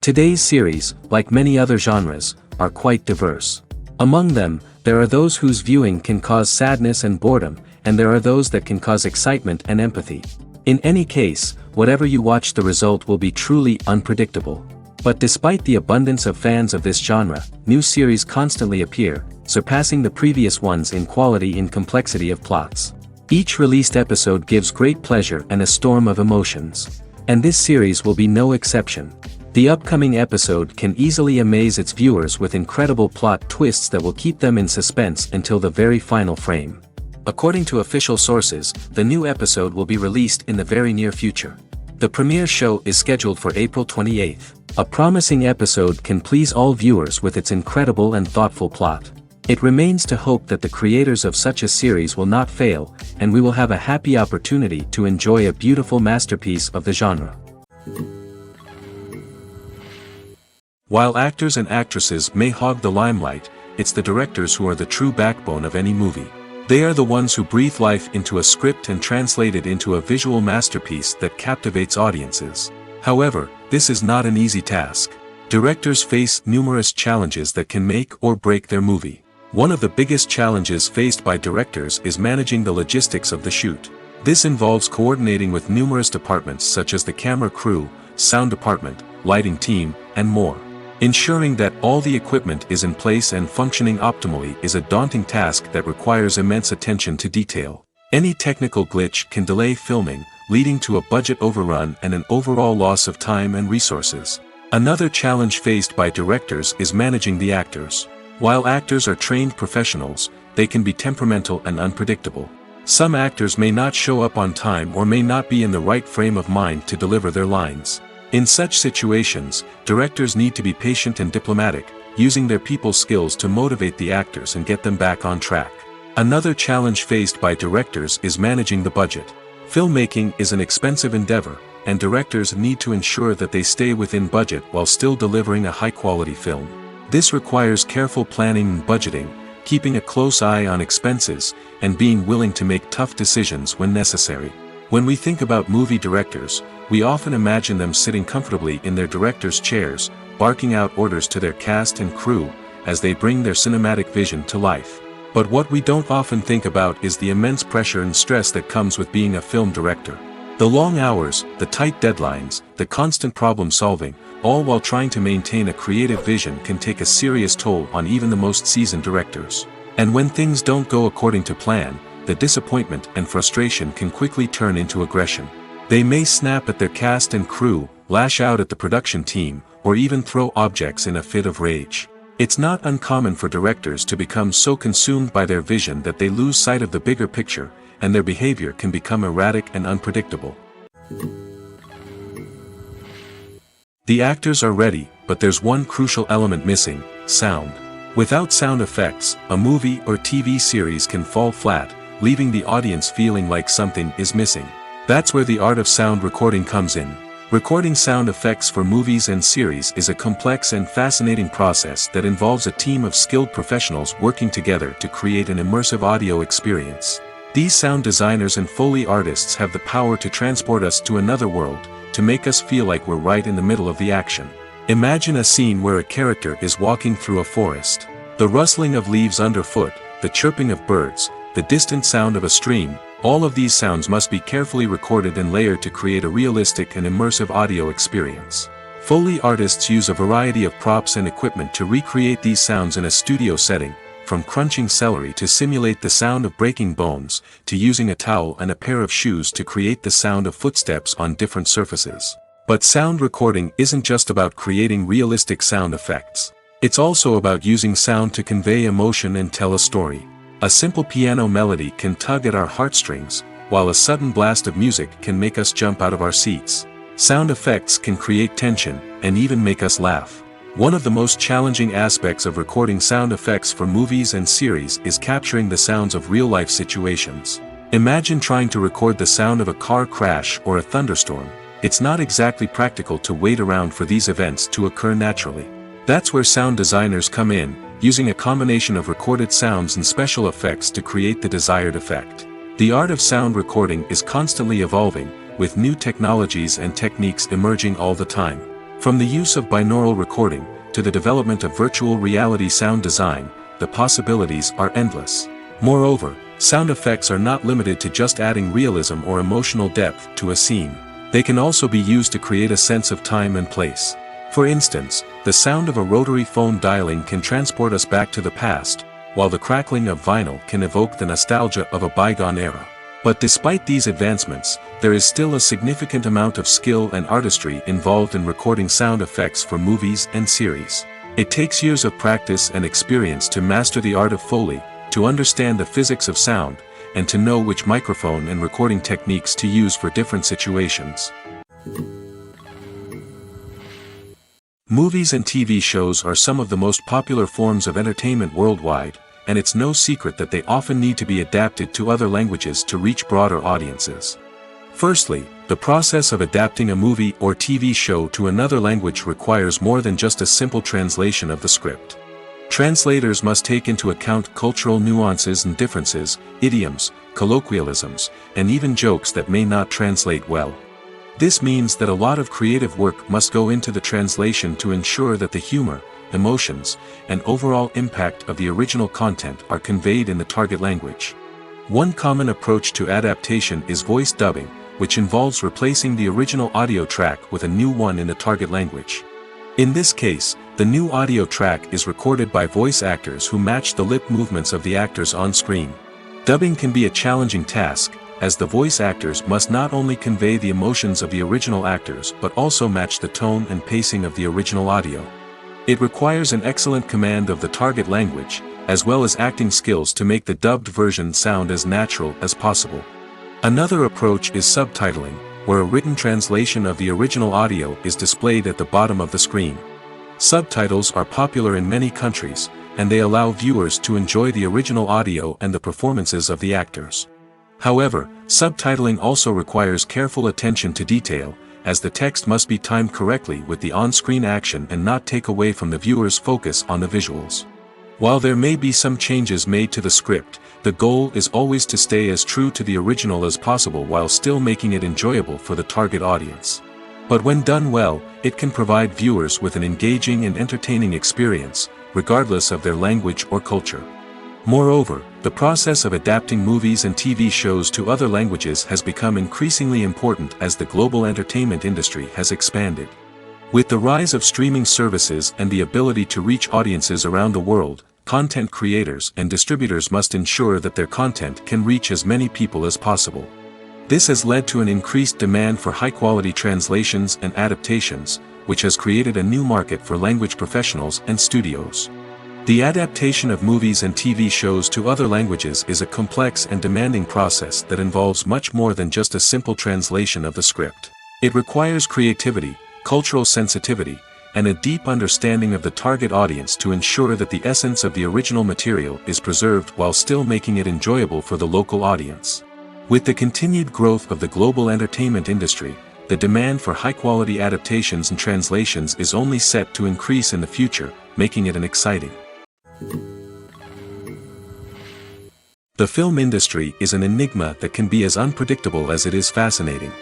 Today's series, like many other genres, are quite diverse. Among them, there are those whose viewing can cause sadness and boredom, and there are those that can cause excitement and empathy. In any case, whatever you watch, the result will be truly unpredictable. But despite the abundance of fans of this genre, new series constantly appear, surpassing the previous ones in quality and complexity of plots. Each released episode gives great pleasure and a storm of emotions. And this series will be no exception. The upcoming episode can easily amaze its viewers with incredible plot twists that will keep them in suspense until the very final frame. According to official sources, the new episode will be released in the very near future. The premiere show is scheduled for April 28th. A promising episode can please all viewers with its incredible and thoughtful plot. It remains to hope that the creators of such a series will not fail, and we will have a happy opportunity to enjoy a beautiful masterpiece of the genre. While actors and actresses may hog the limelight, it's the directors who are the true backbone of any movie. They are the ones who breathe life into a script and translate it into a visual masterpiece that captivates audiences. However, this is not an easy task. Directors face numerous challenges that can make or break their movie. One of the biggest challenges faced by directors is managing the logistics of the shoot. This involves coordinating with numerous departments such as the camera crew, sound department, lighting team, and more. Ensuring that all the equipment is in place and functioning optimally is a daunting task that requires immense attention to detail. Any technical glitch can delay filming, leading to a budget overrun and an overall loss of time and resources. Another challenge faced by directors is managing the actors. While actors are trained professionals, they can be temperamental and unpredictable. Some actors may not show up on time or may not be in the right frame of mind to deliver their lines. In such situations, directors need to be patient and diplomatic, using their people skills to motivate the actors and get them back on track. Another challenge faced by directors is managing the budget. Filmmaking is an expensive endeavor, and directors need to ensure that they stay within budget while still delivering a high-quality film. This requires careful planning and budgeting, keeping a close eye on expenses, and being willing to make tough decisions when necessary. When we think about movie directors, we often imagine them sitting comfortably in their director's chairs, barking out orders to their cast and crew, as they bring their cinematic vision to life. But what we don't often think about is the immense pressure and stress that comes with being a film director. The long hours, the tight deadlines, the constant problem solving, all while trying to maintain a creative vision can take a serious toll on even the most seasoned directors. And when things don't go according to plan, the disappointment and frustration can quickly turn into aggression. They may snap at their cast and crew, lash out at the production team, or even throw objects in a fit of rage. It's not uncommon for directors to become so consumed by their vision that they lose sight of the bigger picture, and their behavior can become erratic and unpredictable. The actors are ready, but there's one crucial element missing: sound. Without sound effects, a movie or TV series can fall flat, leaving the audience feeling like something is missing. That's where the art of sound recording comes in. Recording sound effects for movies and series is a complex and fascinating process that involves a team of skilled professionals working together to create an immersive audio experience. These sound designers and Foley artists have the power to transport us to another world, to make us feel like we're right in the middle of the action. Imagine a scene where a character is walking through a forest. The rustling of leaves underfoot, the chirping of birds, the distant sound of a stream, all of these sounds must be carefully recorded and layered to create a realistic and immersive audio experience. Foley artists use a variety of props and equipment to recreate these sounds in a studio setting, from crunching celery to simulate the sound of breaking bones, to using a towel and a pair of shoes to create the sound of footsteps on different surfaces. But sound recording isn't just about creating realistic sound effects. It's also about using sound to convey emotion and tell a story. A simple piano melody can tug at our heartstrings, while a sudden blast of music can make us jump out of our seats. Sound effects can create tension, and even make us laugh. One of the most challenging aspects of recording sound effects for movies and series is capturing the sounds of real-life situations. Imagine trying to record the sound of a car crash or a thunderstorm. It's not exactly practical to wait around for these events to occur naturally. That's where sound designers come in, using a combination of recorded sounds and special effects to create the desired effect. The art of sound recording is constantly evolving, with new technologies and techniques emerging all the time. From the use of binaural recording, to the development of virtual reality sound design, the possibilities are endless. Moreover, sound effects are not limited to just adding realism or emotional depth to a scene. They can also be used to create a sense of time and place. For instance, the sound of a rotary phone dialing can transport us back to the past, while the crackling of vinyl can evoke the nostalgia of a bygone era. But despite these advancements, there is still a significant amount of skill and artistry involved in recording sound effects for movies and series. It takes years of practice and experience to master the art of Foley, to understand the physics of sound, and to know which microphone and recording techniques to use for different situations. Movies and TV shows are some of the most popular forms of entertainment worldwide, and it's no secret that they often need to be adapted to other languages to reach broader audiences. Firstly, the process of adapting a movie or TV show to another language requires more than just a simple translation of the script. Translators must take into account cultural nuances and differences, idioms, colloquialisms, and even jokes that may not translate well. This means that a lot of creative work must go into the translation to ensure that the humor, emotions, and overall impact of the original content are conveyed in the target language. One common approach to adaptation is voice dubbing, which involves replacing the original audio track with a new one in the target language. In this case, the new audio track is recorded by voice actors who match the lip movements of the actors on screen. Dubbing can be a challenging task, as the voice actors must not only convey the emotions of the original actors but also match the tone and pacing of the original audio. It requires an excellent command of the target language, as well as acting skills to make the dubbed version sound as natural as possible. Another approach is subtitling, where a written translation of the original audio is displayed at the bottom of the screen. Subtitles are popular in many countries, and they allow viewers to enjoy the original audio and the performances of the actors. However, subtitling also requires careful attention to detail, as the text must be timed correctly with the on-screen action and not take away from the viewer's focus on the visuals. While there may be some changes made to the script, the goal is always to stay as true to the original as possible while still making it enjoyable for the target audience. But when done well, it can provide viewers with an engaging and entertaining experience, regardless of their language or culture. Moreover, the process of adapting movies and TV shows to other languages has become increasingly important as the global entertainment industry has expanded. With the rise of streaming services and the ability to reach audiences around the world, content creators and distributors must ensure that their content can reach as many people as possible. This has led to an increased demand for high-quality translations and adaptations, which has created a new market for language professionals and studios. The adaptation of movies and TV shows to other languages is a complex and demanding process that involves much more than just a simple translation of the script. It requires creativity, cultural sensitivity, and a deep understanding of the target audience to ensure that the essence of the original material is preserved while still making it enjoyable for the local audience. With the continued growth of the global entertainment industry, the demand for high-quality adaptations and translations is only set to increase in the future, making it an exciting. The film industry is an enigma that can be as unpredictable as it is fascinating.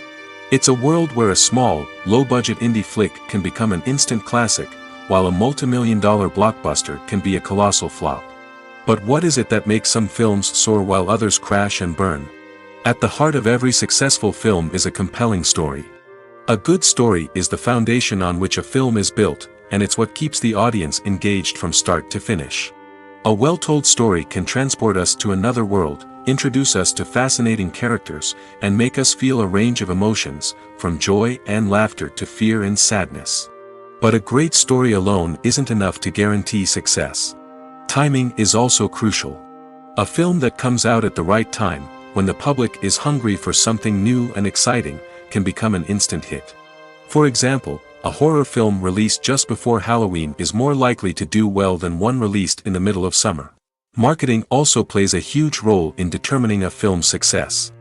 It's a world where a small, low-budget indie flick can become an instant classic, while a multi-million-dollar blockbuster can be a colossal flop. But what is it that makes some films soar while others crash and burn? At the heart of every successful film is a compelling story. A good story is the foundation on which a film is built, and it's what keeps the audience engaged from start to finish. A well-told story can transport us to another world, introduce us to fascinating characters, and make us feel a range of emotions, from joy and laughter to fear and sadness. But a great story alone isn't enough to guarantee success. Timing is also crucial. A film that comes out at the right time, when the public is hungry for something new and exciting, can become an instant hit. For example, a horror film released just before Halloween is more likely to do well than one released in the middle of summer. Marketing also plays a huge role in determining a film's success.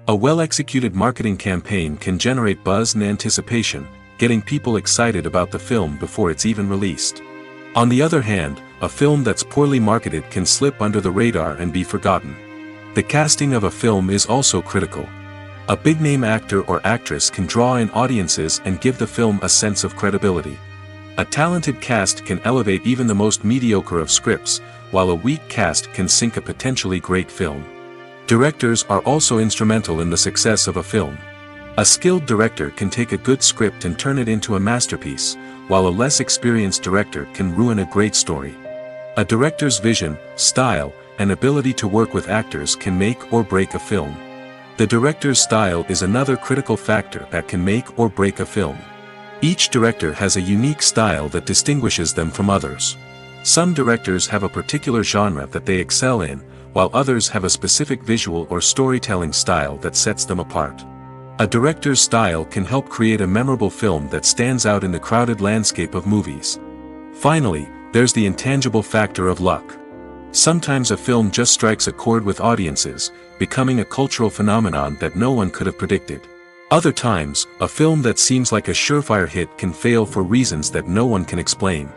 A well-executed marketing campaign can generate buzz and anticipation, getting people excited about the film before it's even released. On the other hand, a film that's poorly marketed can slip under the radar and be forgotten. The casting of a film is also critical. A big-name actor or actress can draw in audiences and give the film a sense of credibility. A talented cast can elevate even the most mediocre of scripts, while a weak cast can sink a potentially great film. Directors are also instrumental in the success of a film. A skilled director can take a good script and turn it into a masterpiece, while a less experienced director can ruin a great story. A director's vision, style, and ability to work with actors can make or break a film. The director's style is another critical factor that can make or break a film. Each director has a unique style that distinguishes them from others. Some directors have a particular genre that they excel in, while others have a specific visual or storytelling style that sets them apart. A director's style can help create a memorable film that stands out in the crowded landscape of movies. Finally, there's the intangible factor of luck. Sometimes a film just strikes a chord with audiences, becoming a cultural phenomenon that no one could have predicted. Other times, a film that seems like a surefire hit can fail for reasons that no one can explain.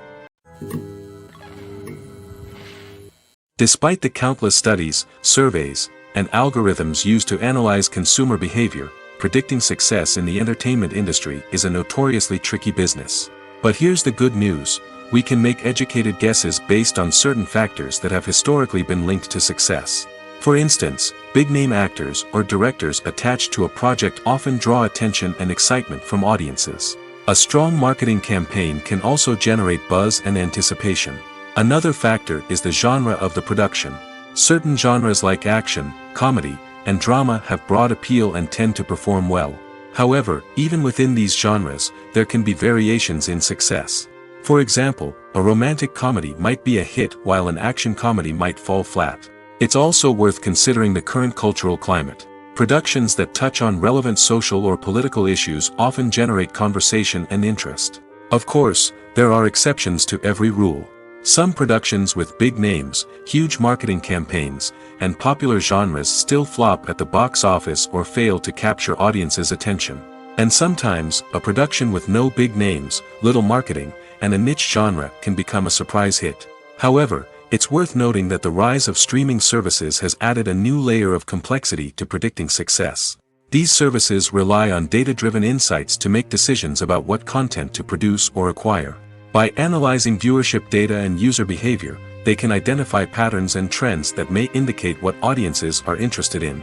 Despite the countless studies, surveys, and algorithms used to analyze consumer behavior, predicting success in the entertainment industry is a notoriously tricky business. But here's the good news: we can make educated guesses based on certain factors that have historically been linked to success. For instance, big-name actors or directors attached to a project often draw attention and excitement from audiences. A strong marketing campaign can also generate buzz and anticipation. Another factor is the genre of the production. Certain genres like action, comedy, and drama have broad appeal and tend to perform well. However, even within these genres, there can be variations in success. For example, a romantic comedy might be a hit while an action comedy might fall flat. It's also worth considering the current cultural climate. Productions that touch on relevant social or political issues often generate conversation and interest. Of course, there are exceptions to every rule. Some productions with big names, huge marketing campaigns, and popular genres still flop at the box office or fail to capture audiences' attention. And sometimes, a production with no big names, little marketing, and a niche genre can become a surprise hit. However, it's worth noting that the rise of streaming services has added a new layer of complexity to predicting success. These services rely on data-driven insights to make decisions about what content to produce or acquire. By analyzing viewership data and user behavior, they can identify patterns and trends that may indicate what audiences are interested in.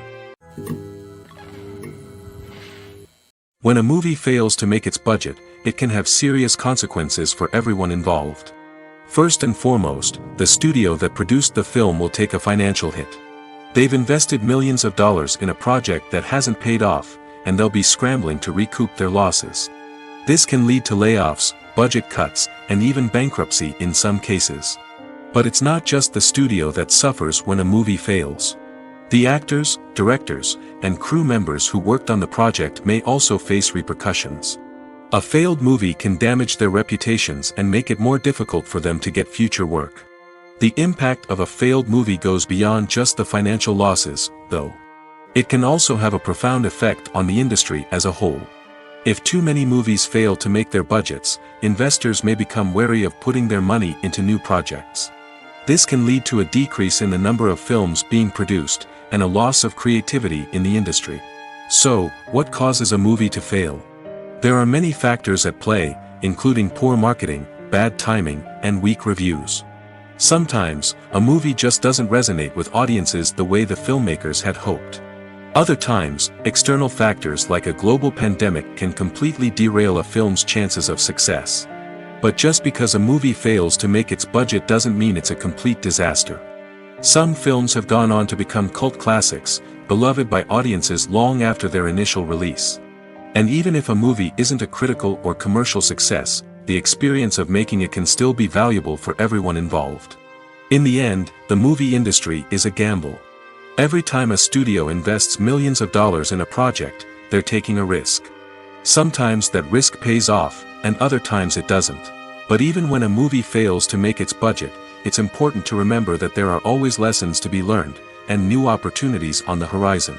When a movie fails to make its budget, it can have serious consequences for everyone involved. First and foremost, the studio that produced the film will take a financial hit. They've invested millions of dollars in a project that hasn't paid off, and they'll be scrambling to recoup their losses. This can lead to layoffs, budget cuts, and even bankruptcy in some cases. But it's not just the studio that suffers when a movie fails. The actors, directors, and crew members who worked on the project may also face repercussions. A failed movie can damage their reputations and make it more difficult for them to get future work. The impact of a failed movie goes beyond just the financial losses, though. It can also have a profound effect on the industry as a whole. If too many movies fail to make their budgets, investors may become wary of putting their money into new projects. This can lead to a decrease in the number of films being produced, and a loss of creativity in the industry. So, what causes a movie to fail? There are many factors at play, including poor marketing, bad timing, and weak reviews. Sometimes, a movie just doesn't resonate with audiences the way the filmmakers had hoped. Other times, external factors like a global pandemic can completely derail a film's chances of success. But just because a movie fails to make its budget doesn't mean it's a complete disaster. Some films have gone on to become cult classics, beloved by audiences long after their initial release. And even if a movie isn't a critical or commercial success, the experience of making it can still be valuable for everyone involved. In the end, the movie industry is a gamble. Every time a studio invests millions of dollars in a project, they're taking a risk. Sometimes that risk pays off, and other times it doesn't. But even when a movie fails to make its budget, it's important to remember that there are always lessons to be learned, and new opportunities on the horizon.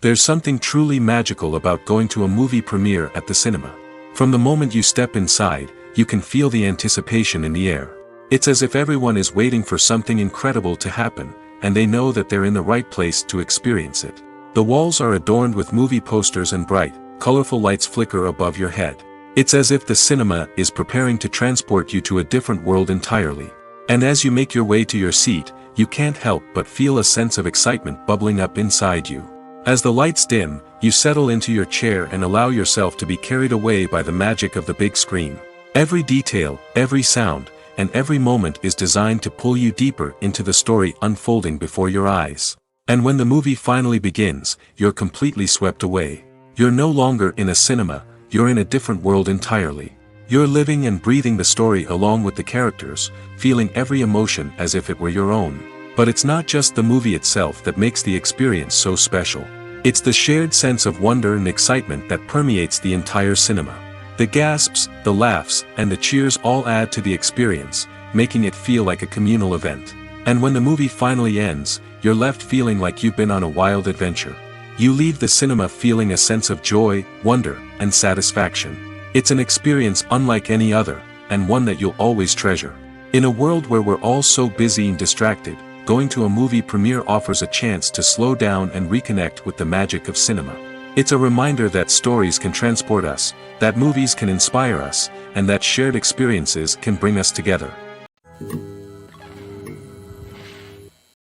There's something truly magical about going to a movie premiere at the cinema. From the moment you step inside, you can feel the anticipation in the air. It's as if everyone is waiting for something incredible to happen, and they know that they're in the right place to experience it. The walls are adorned with movie posters and bright, colorful lights flicker above your head. It's as if the cinema is preparing to transport you to a different world entirely. And as you make your way to your seat, you can't help but feel a sense of excitement bubbling up inside you. As the lights dim, you settle into your chair and allow yourself to be carried away by the magic of the big screen. Every detail, every sound, and every moment is designed to pull you deeper into the story unfolding before your eyes. And when the movie finally begins, you're completely swept away. You're no longer in a cinema, you're in a different world entirely. You're living and breathing the story along with the characters, feeling every emotion as if it were your own. But it's not just the movie itself that makes the experience so special. It's the shared sense of wonder and excitement that permeates the entire cinema. The gasps, the laughs, and the cheers all add to the experience, making it feel like a communal event. And when the movie finally ends, you're left feeling like you've been on a wild adventure. You leave the cinema feeling a sense of joy, wonder, and satisfaction. It's an experience unlike any other, and one that you'll always treasure. In a world where we're all so busy and distracted, going to a movie premiere offers a chance to slow down and reconnect with the magic of cinema. It's a reminder that stories can transport us, that movies can inspire us, and that shared experiences can bring us together.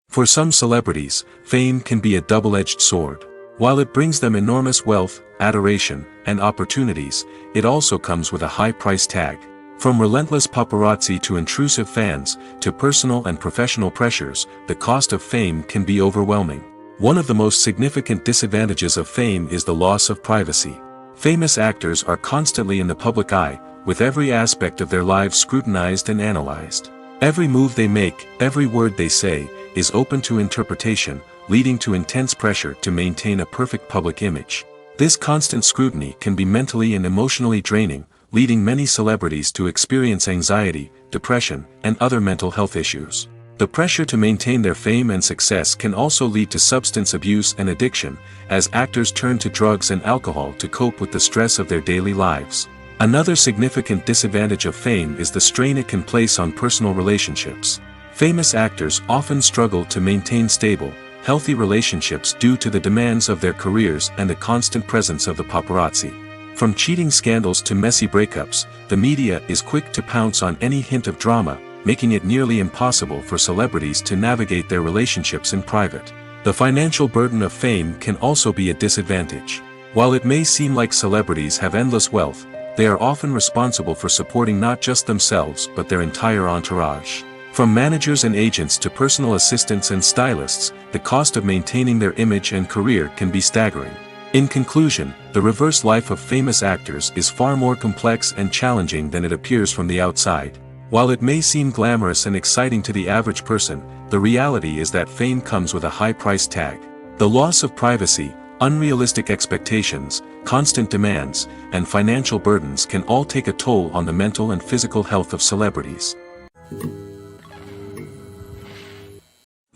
For some celebrities, fame can be a double-edged sword. While it brings them enormous wealth, adoration, and opportunities, it also comes with a high price tag. From relentless paparazzi to intrusive fans, to personal and professional pressures, the cost of fame can be overwhelming. One of the most significant disadvantages of fame is the loss of privacy. Famous actors are constantly in the public eye, with every aspect of their lives scrutinized and analyzed. Every move they make, every word they say, is open to interpretation, leading to intense pressure to maintain a perfect public image. This constant scrutiny can be mentally and emotionally draining, leading many celebrities to experience anxiety, depression, and other mental health issues. The pressure to maintain their fame and success can also lead to substance abuse and addiction, as actors turn to drugs and alcohol to cope with the stress of their daily lives. Another significant disadvantage of fame is the strain it can place on personal relationships. Famous actors often struggle to maintain stable, healthy relationships due to the demands of their careers and the constant presence of the paparazzi. From cheating scandals to messy breakups, the media is quick to pounce on any hint of drama, making it nearly impossible for celebrities to navigate their relationships in private. The financial burden of fame can also be a disadvantage. While it may seem like celebrities have endless wealth, they are often responsible for supporting not just themselves but their entire entourage. From managers and agents to personal assistants and stylists, the cost of maintaining their image and career can be staggering. In conclusion, the reverse life of famous actors is far more complex and challenging than it appears from the outside. While it may seem glamorous and exciting to the average person, the reality is that fame comes with a high price tag. The loss of privacy, unrealistic expectations, constant demands, and financial burdens can all take a toll on the mental and physical health of celebrities.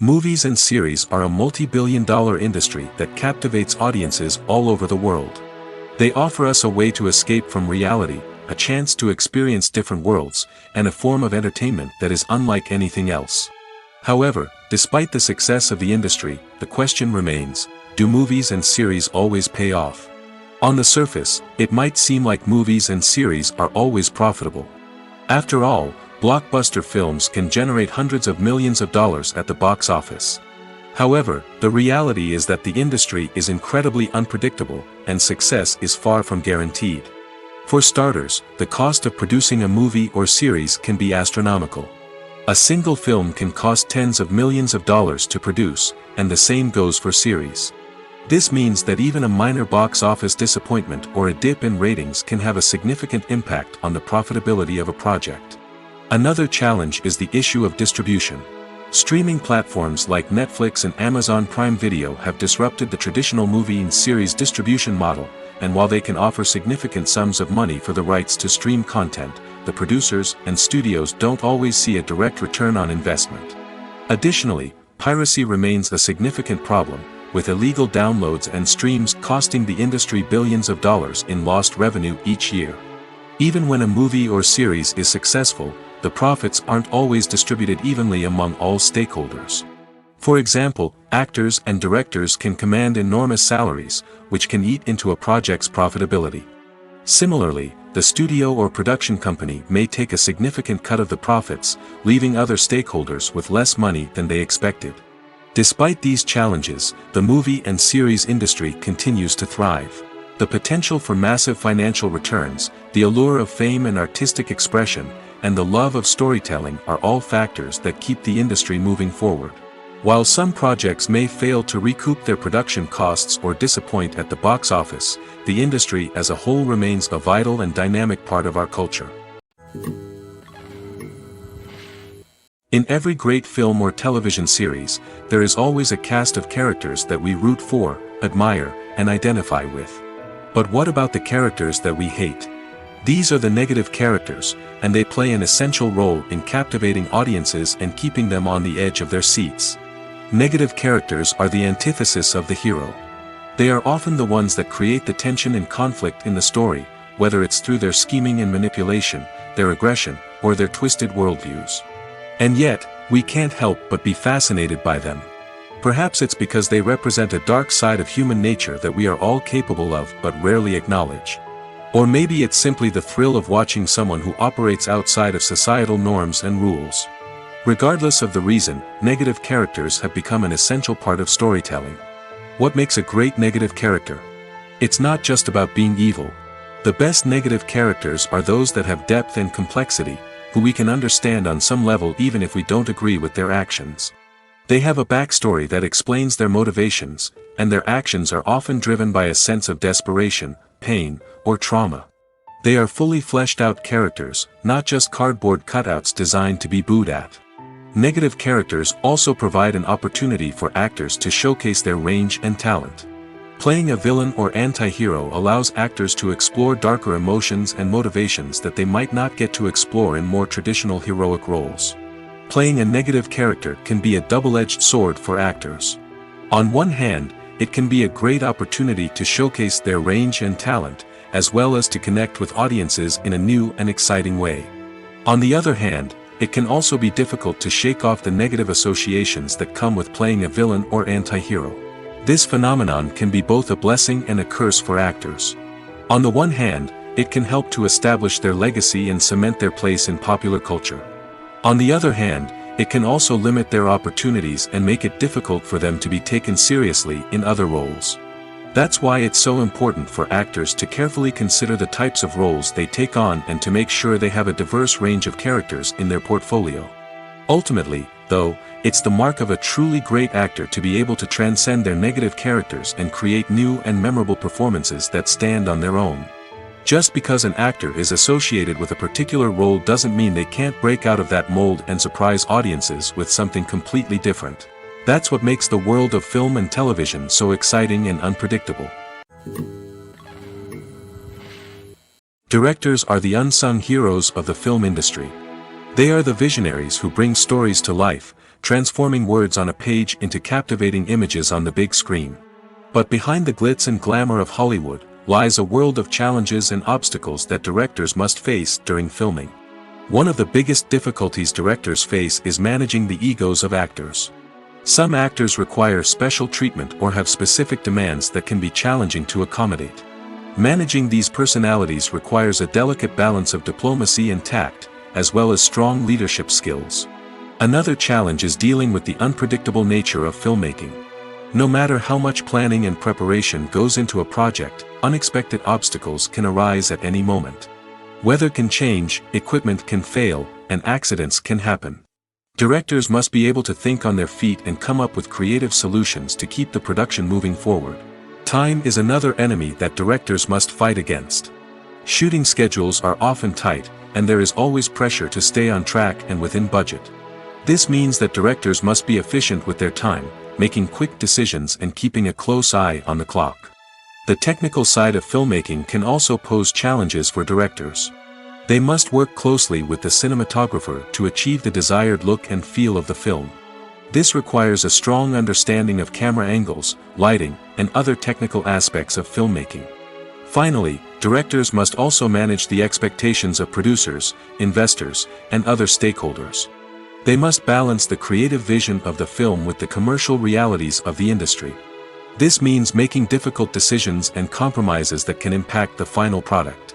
Movies and series are a multi-billion-dollar industry that captivates audiences all over the world. They offer us a way to escape from reality, a chance to experience different worlds, and a form of entertainment that is unlike anything else. However, despite the success of the industry, the question remains, do movies and series always pay off? On the surface, it might seem like movies and series are always profitable. After all, blockbuster films can generate hundreds of millions of dollars at the box office. However, the reality is that the industry is incredibly unpredictable, and success is far from guaranteed. For starters, the cost of producing a movie or series can be astronomical. A single film can cost tens of millions of dollars to produce, and the same goes for series. This means that even a minor box office disappointment or a dip in ratings can have a significant impact on the profitability of a project. Another challenge is the issue of distribution. Streaming platforms like Netflix and Amazon Prime Video have disrupted the traditional movie and series distribution model, and while they can offer significant sums of money for the rights to stream content, the producers and studios don't always see a direct return on investment. Additionally, piracy remains a significant problem, with illegal downloads and streams costing the industry billions of dollars in lost revenue each year. Even when a movie or series is successful, the profits aren't always distributed evenly among all stakeholders. For example, actors and directors can command enormous salaries, which can eat into a project's profitability. Similarly, the studio or production company may take a significant cut of the profits, leaving other stakeholders with less money than they expected. Despite these challenges, the movie and series industry continues to thrive. The potential for massive financial returns, the allure of fame and artistic expression, and the love of storytelling are all factors that keep the industry moving forward. While some projects may fail to recoup their production costs or disappoint at the box office, the industry as a whole remains a vital and dynamic part of our culture. In every great film or television series, there is always a cast of characters that we root for, admire, and identify with. But what about the characters that we hate? These are the negative characters, and they play an essential role in captivating audiences and keeping them on the edge of their seats. Negative characters are the antithesis of the hero. They are often the ones that create the tension and conflict in the story, whether it's through their scheming and manipulation, their aggression, or their twisted worldviews. And yet, we can't help but be fascinated by them. Perhaps it's because they represent a dark side of human nature that we are all capable of but rarely acknowledge. Or maybe it's simply the thrill of watching someone who operates outside of societal norms and rules. Regardless of the reason, negative characters have become an essential part of storytelling. What makes a great negative character? It's not just about being evil. The best negative characters are those that have depth and complexity, who we can understand on some level even if we don't agree with their actions. They have a backstory that explains their motivations, and their actions are often driven by a sense of desperation, pain, or trauma. They are fully fleshed out characters, not just cardboard cutouts designed to be booed at. Negative characters also provide an opportunity for actors to showcase their range and talent. Playing a villain or anti-hero allows actors to explore darker emotions and motivations that they might not get to explore in more traditional heroic roles. Playing a negative character can be a double-edged sword for actors. On one hand, it can be a great opportunity to showcase their range and talent, as well as to connect with audiences in a new and exciting way. On the other hand, it can also be difficult to shake off the negative associations that come with playing a villain or anti-hero. This phenomenon can be both a blessing and a curse for actors. On the one hand, it can help to establish their legacy and cement their place in popular culture. On the other hand, it can also limit their opportunities and make it difficult for them to be taken seriously in other roles. That's why it's so important for actors to carefully consider the types of roles they take on and to make sure they have a diverse range of characters in their portfolio. Ultimately, though, it's the mark of a truly great actor to be able to transcend their negative characters and create new and memorable performances that stand on their own. Just because an actor is associated with a particular role doesn't mean they can't break out of that mold and surprise audiences with something completely different. That's what makes the world of film and television so exciting and unpredictable. Directors are the unsung heroes of the film industry. They are the visionaries who bring stories to life, transforming words on a page into captivating images on the big screen. But behind the glitz and glamour of Hollywood lies a world of challenges and obstacles that directors must face during filming. One of the biggest difficulties directors face is managing the egos of actors. Some actors require special treatment or have specific demands that can be challenging to accommodate. Managing these personalities requires a delicate balance of diplomacy and tact, as well as strong leadership skills. Another challenge is dealing with the unpredictable nature of filmmaking. No matter how much planning and preparation goes into a project, unexpected obstacles can arise at any moment. Weather can change, equipment can fail, and accidents can happen. Directors must be able to think on their feet and come up with creative solutions to keep the production moving forward. Time is another enemy that directors must fight against. Shooting schedules are often tight, and there is always pressure to stay on track and within budget. This means that directors must be efficient with their time, making quick decisions and keeping a close eye on the clock. The technical side of filmmaking can also pose challenges for directors. They must work closely with the cinematographer to achieve the desired look and feel of the film. This requires a strong understanding of camera angles, lighting, and other technical aspects of filmmaking. Finally, directors must also manage the expectations of producers, investors, and other stakeholders. They must balance the creative vision of the film with the commercial realities of the industry. This means making difficult decisions and compromises that can impact the final product.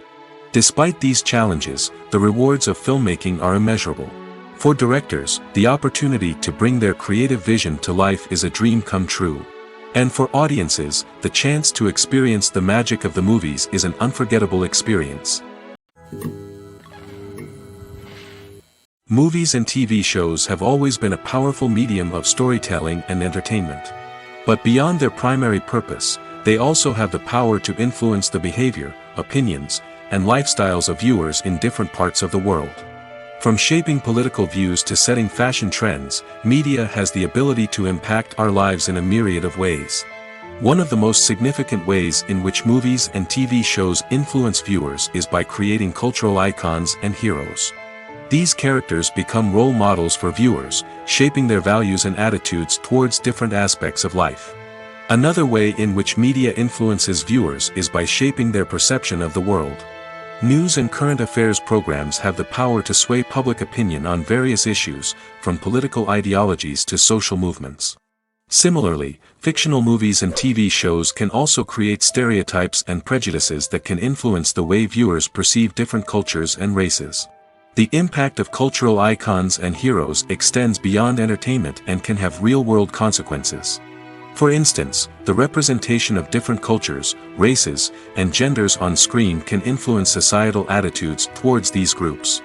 Despite these challenges, the rewards of filmmaking are immeasurable. For directors, the opportunity to bring their creative vision to life is a dream come true. And for audiences, the chance to experience the magic of the movies is an unforgettable experience. Movies and TV shows have always been a powerful medium of storytelling and entertainment. But beyond their primary purpose, they also have the power to influence the behavior, opinions, and lifestyles of viewers in different parts of the world. From shaping political views to setting fashion trends, media has the ability to impact our lives in a myriad of ways. One of the most significant ways in which movies and TV shows influence viewers is by creating cultural icons and heroes. These characters become role models for viewers, shaping their values and attitudes towards different aspects of life. Another way in which media influences viewers is by shaping their perception of the world. News and current affairs programs have the power to sway public opinion on various issues, from political ideologies to social movements. Similarly, fictional movies and TV shows can also create stereotypes and prejudices that can influence the way viewers perceive different cultures and races. The impact of cultural icons and heroes extends beyond entertainment and can have real-world consequences. For instance, the representation of different cultures, races, and genders on screen can influence societal attitudes towards these groups.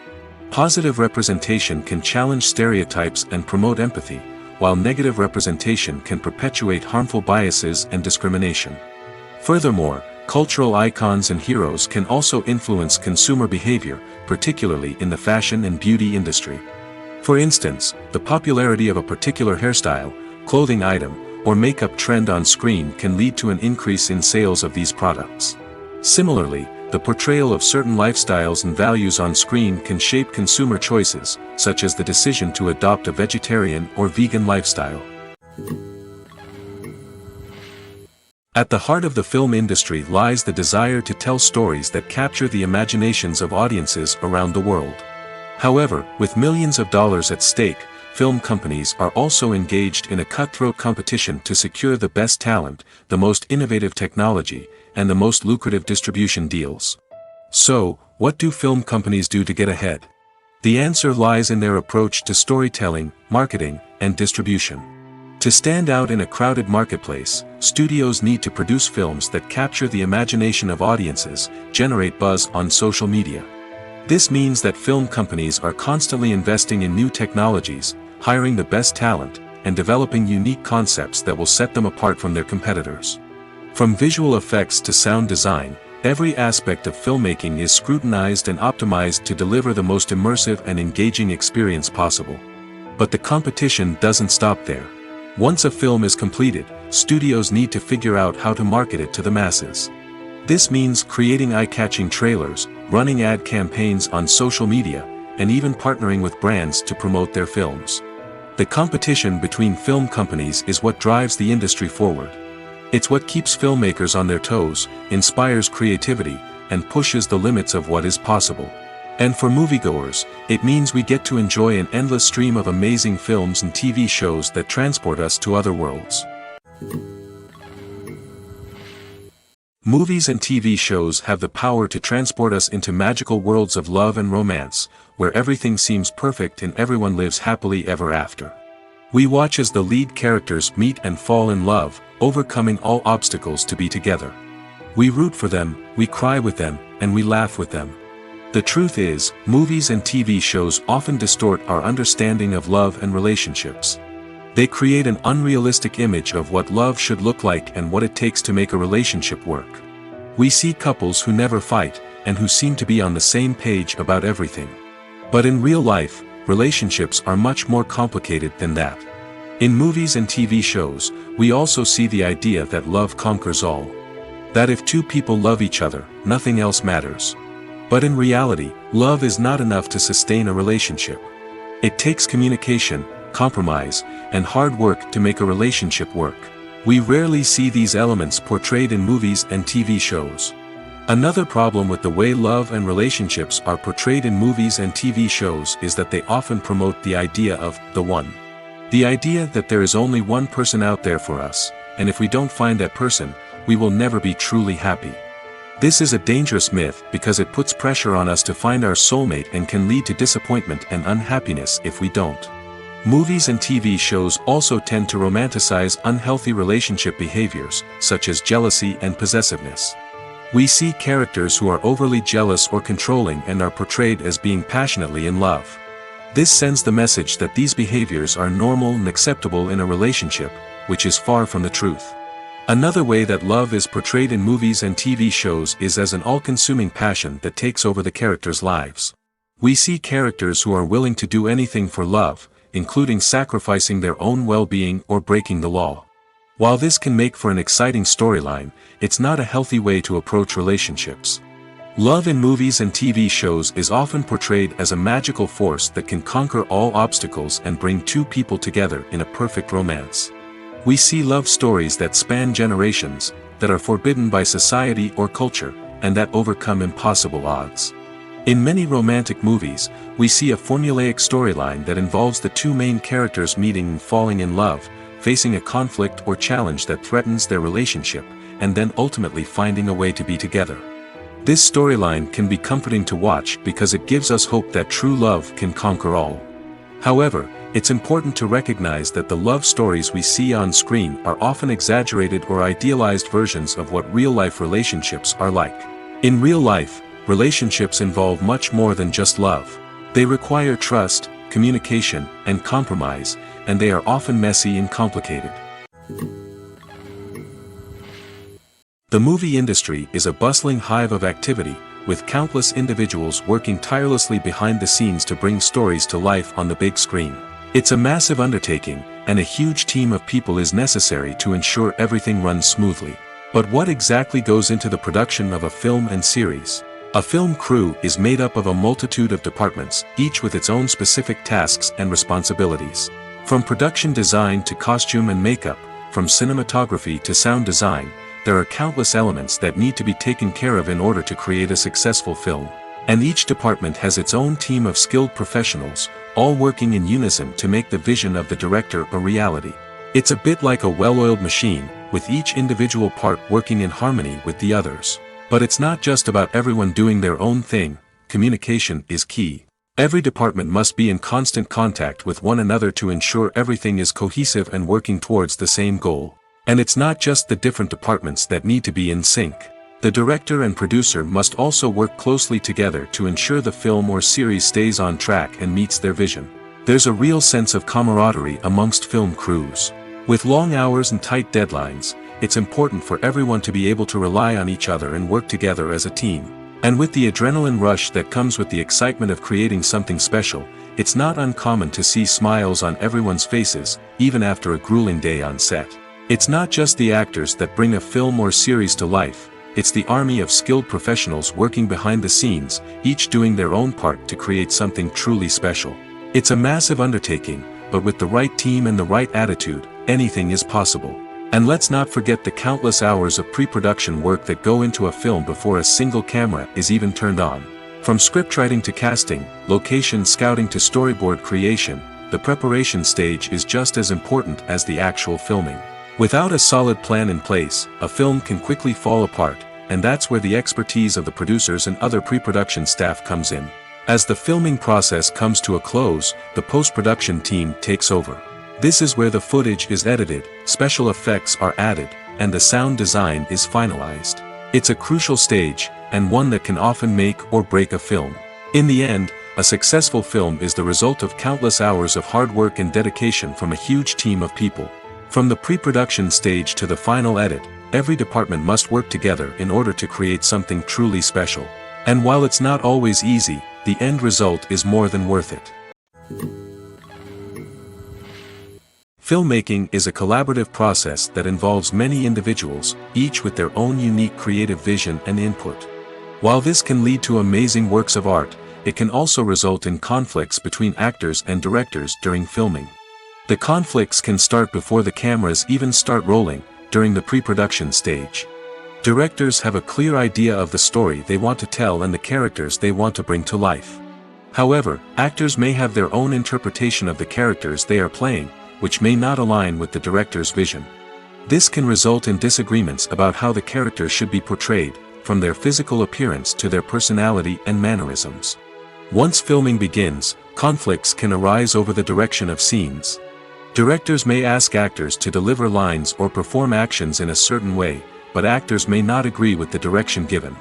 Positive representation can challenge stereotypes and promote empathy, while negative representation can perpetuate harmful biases and discrimination. Furthermore, cultural icons and heroes can also influence consumer behavior, particularly in the fashion and beauty industry. For instance, the popularity of a particular hairstyle, clothing item, or makeup trend on screen can lead to an increase in sales of these products. Similarly, the portrayal of certain lifestyles and values on screen can shape consumer choices, such as the decision to adopt a vegetarian or vegan lifestyle. At the heart of the film industry lies the desire to tell stories that capture the imaginations of audiences around the world. However, with millions of dollars at stake, film companies are also engaged in a cutthroat competition to secure the best talent, the most innovative technology, and the most lucrative distribution deals. So, what do film companies do to get ahead? The answer lies in their approach to storytelling, marketing, and distribution. To stand out in a crowded marketplace, studios need to produce films that capture the imagination of audiences, generate buzz on social media. This means that film companies are constantly investing in new technologies, hiring the best talent, and developing unique concepts that will set them apart from their competitors. From visual effects to sound design, every aspect of filmmaking is scrutinized and optimized to deliver the most immersive and engaging experience possible. But the competition doesn't stop there. Once a film is completed, studios need to figure out how to market it to the masses. This means creating eye-catching trailers, running ad campaigns on social media, and even partnering with brands to promote their films. The competition between film companies is what drives the industry forward. It's what keeps filmmakers on their toes, inspires creativity, and pushes the limits of what is possible. And for moviegoers, it means we get to enjoy an endless stream of amazing films and TV shows that transport us to other worlds. Movies and TV shows have the power to transport us into magical worlds of love and romance, where everything seems perfect and everyone lives happily ever after. We watch as the lead characters meet and fall in love, overcoming all obstacles to be together. We root for them, we cry with them, and we laugh with them. The truth is, movies and TV shows often distort our understanding of love and relationships. They create an unrealistic image of what love should look like and what it takes to make a relationship work. We see couples who never fight, and who seem to be on the same page about everything. But in real life, relationships are much more complicated than that. In movies and TV shows, we also see the idea that love conquers all. That if two people love each other, nothing else matters. But in reality, love is not enough to sustain a relationship. It takes communication, compromise, and hard work to make a relationship work. We rarely see these elements portrayed in movies and TV shows. Another problem with the way love and relationships are portrayed in movies and TV shows is that they often promote the idea of the one. The idea that there is only one person out there for us, and if we don't find that person, we will never be truly happy. This is a dangerous myth because it puts pressure on us to find our soulmate and can lead to disappointment and unhappiness if we don't. Movies and TV shows also tend to romanticize unhealthy relationship behaviors, such as jealousy and possessiveness. We see characters who are overly jealous or controlling and are portrayed as being passionately in love. This sends the message that these behaviors are normal and acceptable in a relationship, which is far from the truth. Another way that love is portrayed in movies and TV shows is as an all-consuming passion that takes over the characters' lives. We see characters who are willing to do anything for love, including sacrificing their own well-being or breaking the law. While this can make for an exciting storyline, it's not a healthy way to approach relationships. Love in movies and TV shows is often portrayed as a magical force that can conquer all obstacles and bring two people together in a perfect romance. We see love stories that span generations, that are forbidden by society or culture, and that overcome impossible odds. In many romantic movies, we see a formulaic storyline that involves the two main characters meeting and falling in love, facing a conflict or challenge that threatens their relationship, and then ultimately finding a way to be together. This storyline can be comforting to watch because it gives us hope that true love can conquer all. However, it's important to recognize that the love stories we see on screen are often exaggerated or idealized versions of what real-life relationships are like. In real life, relationships involve much more than just love. They require trust, communication, and compromise, and they are often messy and complicated. The movie industry is a bustling hive of activity, with countless individuals working tirelessly behind the scenes to bring stories to life on the big screen. It's a massive undertaking, and a huge team of people is necessary to ensure everything runs smoothly. But what exactly goes into the production of a film and series? A film crew is made up of a multitude of departments, each with its own specific tasks and responsibilities. From production design to costume and makeup, from cinematography to sound design, there are countless elements that need to be taken care of in order to create a successful film. And each department has its own team of skilled professionals, all working in unison to make the vision of the director a reality. It's a bit like a well-oiled machine, with each individual part working in harmony with the others. But it's not just about everyone doing their own thing. Communication is key. Every department must be in constant contact with one another to ensure everything is cohesive and working towards the same goal. And it's not just the different departments that need to be in sync. The director and producer must also work closely together to ensure the film or series stays on track and meets their vision. There's a real sense of camaraderie amongst film crews. With long hours and tight deadlines, it's important for everyone to be able to rely on each other and work together as a team. And with the adrenaline rush that comes with the excitement of creating something special, it's not uncommon to see smiles on everyone's faces, even after a grueling day on set. It's not just the actors that bring a film or series to life. It's the army of skilled professionals working behind the scenes, each doing their own part to create something truly special. It's a massive undertaking, but with the right team and the right attitude, anything is possible. And let's not forget the countless hours of pre-production work that go into a film before a single camera is even turned on. From scriptwriting to casting, location scouting to storyboard creation, the preparation stage is just as important as the actual filming. Without a solid plan in place, a film can quickly fall apart, and that's where the expertise of the producers and other pre-production staff comes in. As the filming process comes to a close, the post-production team takes over. This is where the footage is edited, special effects are added, and the sound design is finalized. It's a crucial stage, and one that can often make or break a film. In the end, a successful film is the result of countless hours of hard work and dedication from a huge team of people. From the pre-production stage to the final edit, every department must work together in order to create something truly special. And while it's not always easy, the end result is more than worth it. Filmmaking is a collaborative process that involves many individuals, each with their own unique creative vision and input. While this can lead to amazing works of art, it can also result in conflicts between actors and directors during filming. The conflicts can start before the cameras even start rolling, during the pre-production stage. Directors have a clear idea of the story they want to tell and the characters they want to bring to life. However, actors may have their own interpretation of the characters they are playing, which may not align with the director's vision. This can result in disagreements about how the characters should be portrayed, from their physical appearance to their personality and mannerisms. Once filming begins, conflicts can arise over the direction of scenes. Directors may ask actors to deliver lines or perform actions in a certain way, but actors may not agree with the direction given.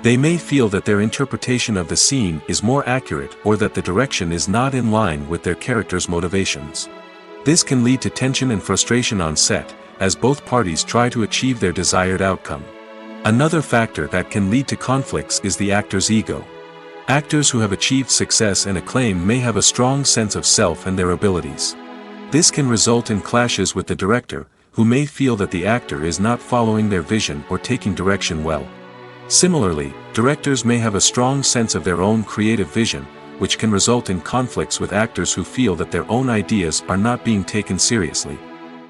They may feel that their interpretation of the scene is more accurate or that the direction is not in line with their character's motivations. This can lead to tension and frustration on set, as both parties try to achieve their desired outcome. Another factor that can lead to conflicts is the actor's ego. Actors who have achieved success and acclaim may have a strong sense of self and their abilities. This can result in clashes with the director, who may feel that the actor is not following their vision or taking direction well. Similarly, directors may have a strong sense of their own creative vision, which can result in conflicts with actors who feel that their own ideas are not being taken seriously.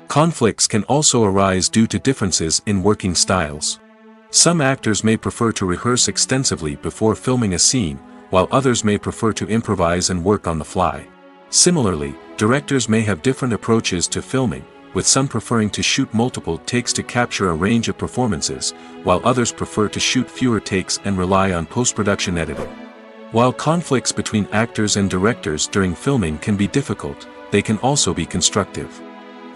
Conflicts can also arise due to differences in working styles. Some actors may prefer to rehearse extensively before filming a scene, while others may prefer to improvise and work on the fly. Similarly, directors may have different approaches to filming, with some preferring to shoot multiple takes to capture a range of performances, while others prefer to shoot fewer takes and rely on post-production editing. While conflicts between actors and directors during filming can be difficult, they can also be constructive.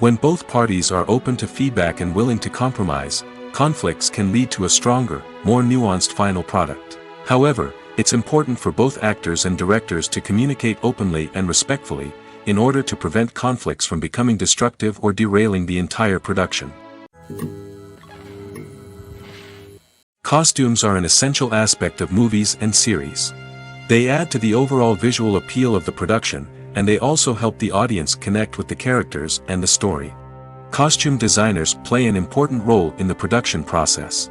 When both parties are open to feedback and willing to compromise, conflicts can lead to a stronger, more nuanced final product. However, it's important for both actors and directors to communicate openly and respectfully, in order to prevent conflicts from becoming destructive or derailing the entire production. Costumes are an essential aspect of movies and series. They add to the overall visual appeal of the production, and they also help the audience connect with the characters and the story. Costume designers play an important role in the production process.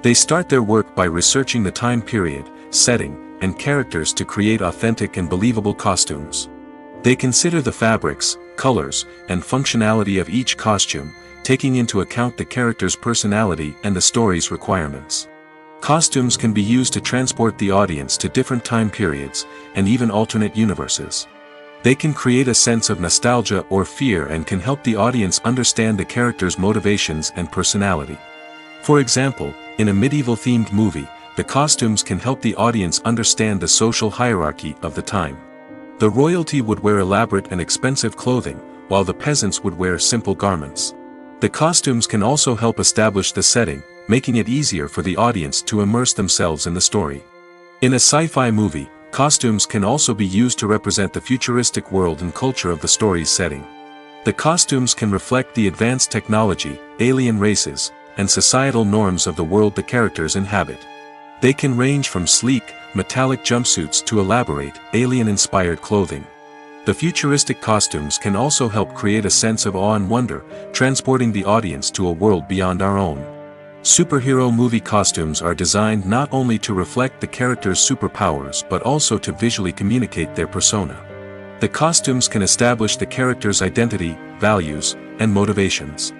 They start their work by researching the time period, setting, and characters to create authentic and believable costumes. They consider the fabrics, colors, and functionality of each costume, taking into account the character's personality and the story's requirements. Costumes can be used to transport the audience to different time periods, and even alternate universes. They can create a sense of nostalgia or fear and can help the audience understand the character's motivations and personality. For example, in a medieval-themed movie, the costumes can help the audience understand the social hierarchy of the time. The royalty would wear elaborate and expensive clothing, while the peasants would wear simple garments. The costumes can also help establish the setting, making it easier for the audience to immerse themselves in the story. In a sci-fi movie, costumes can also be used to represent the futuristic world and culture of the story's setting. The costumes can reflect the advanced technology, alien races, and societal norms of the world the characters inhabit. They can range from sleek, metallic jumpsuits to elaborate, alien-inspired clothing. The futuristic costumes can also help create a sense of awe and wonder, transporting the audience to a world beyond our own. Superhero movie costumes are designed not only to reflect the character's superpowers but also to visually communicate their persona. The costumes can establish the character's identity, values, and motivations.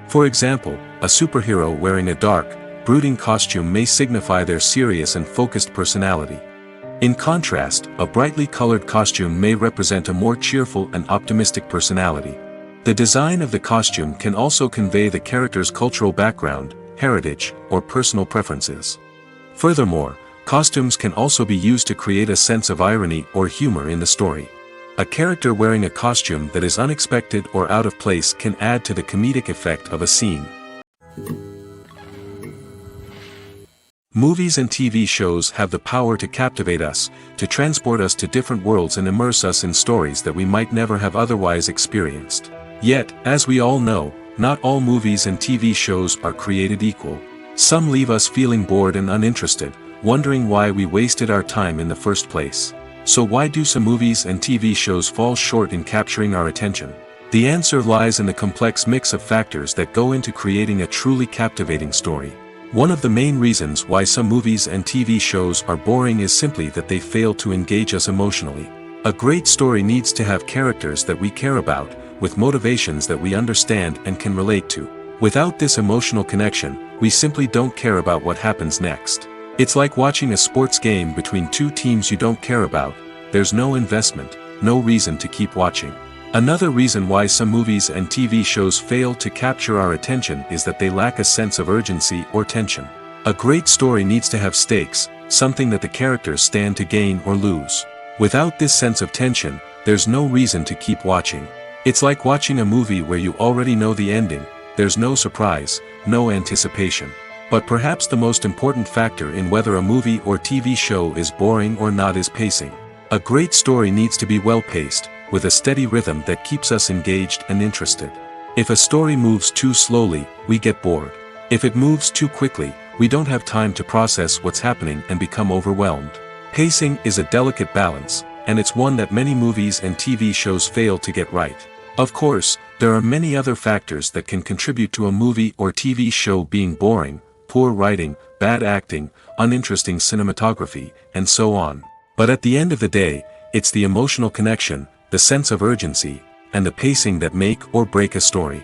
For example, a superhero wearing a dark, brooding costume may signify their serious and focused personality. In contrast, a brightly colored costume may represent a more cheerful and optimistic personality. The design of the costume can also convey the character's cultural background, heritage, or personal preferences. Furthermore, costumes can also be used to create a sense of irony or humor in the story. A character wearing a costume that is unexpected or out of place can add to the comedic effect of a scene. Movies and TV shows have the power to captivate us, to transport us to different worlds and immerse us in stories that we might never have otherwise experienced. Yet, as we all know, not all movies and TV shows are created equal. Some leave us feeling bored and uninterested, wondering why we wasted our time in the first place. So why do some movies and TV shows fall short in capturing our attention? The answer lies in the complex mix of factors that go into creating a truly captivating story. One of the main reasons why some movies and TV shows are boring is simply that they fail to engage us emotionally. A great story needs to have characters that we care about, with motivations that we understand and can relate to. Without this emotional connection, we simply don't care about what happens next. It's like watching a sports game between two teams you don't care about. There's no investment, no reason to keep watching. Another reason why some movies and TV shows fail to capture our attention is that they lack a sense of urgency or tension. A great story needs to have stakes, something that the characters stand to gain or lose. Without this sense of tension, there's no reason to keep watching. It's like watching a movie where you already know the ending. There's no surprise, no anticipation. But perhaps the most important factor in whether a movie or TV show is boring or not is pacing. A great story needs to be well-paced, with a steady rhythm that keeps us engaged and interested. If a story moves too slowly, we get bored. If it moves too quickly, we don't have time to process what's happening and become overwhelmed. Pacing is a delicate balance, and it's one that many movies and TV shows fail to get right. Of course, there are many other factors that can contribute to a movie or TV show being boring: poor writing, bad acting, uninteresting cinematography, and so on. But at the end of the day, it's the emotional connection, the sense of urgency, and the pacing that make or break a story.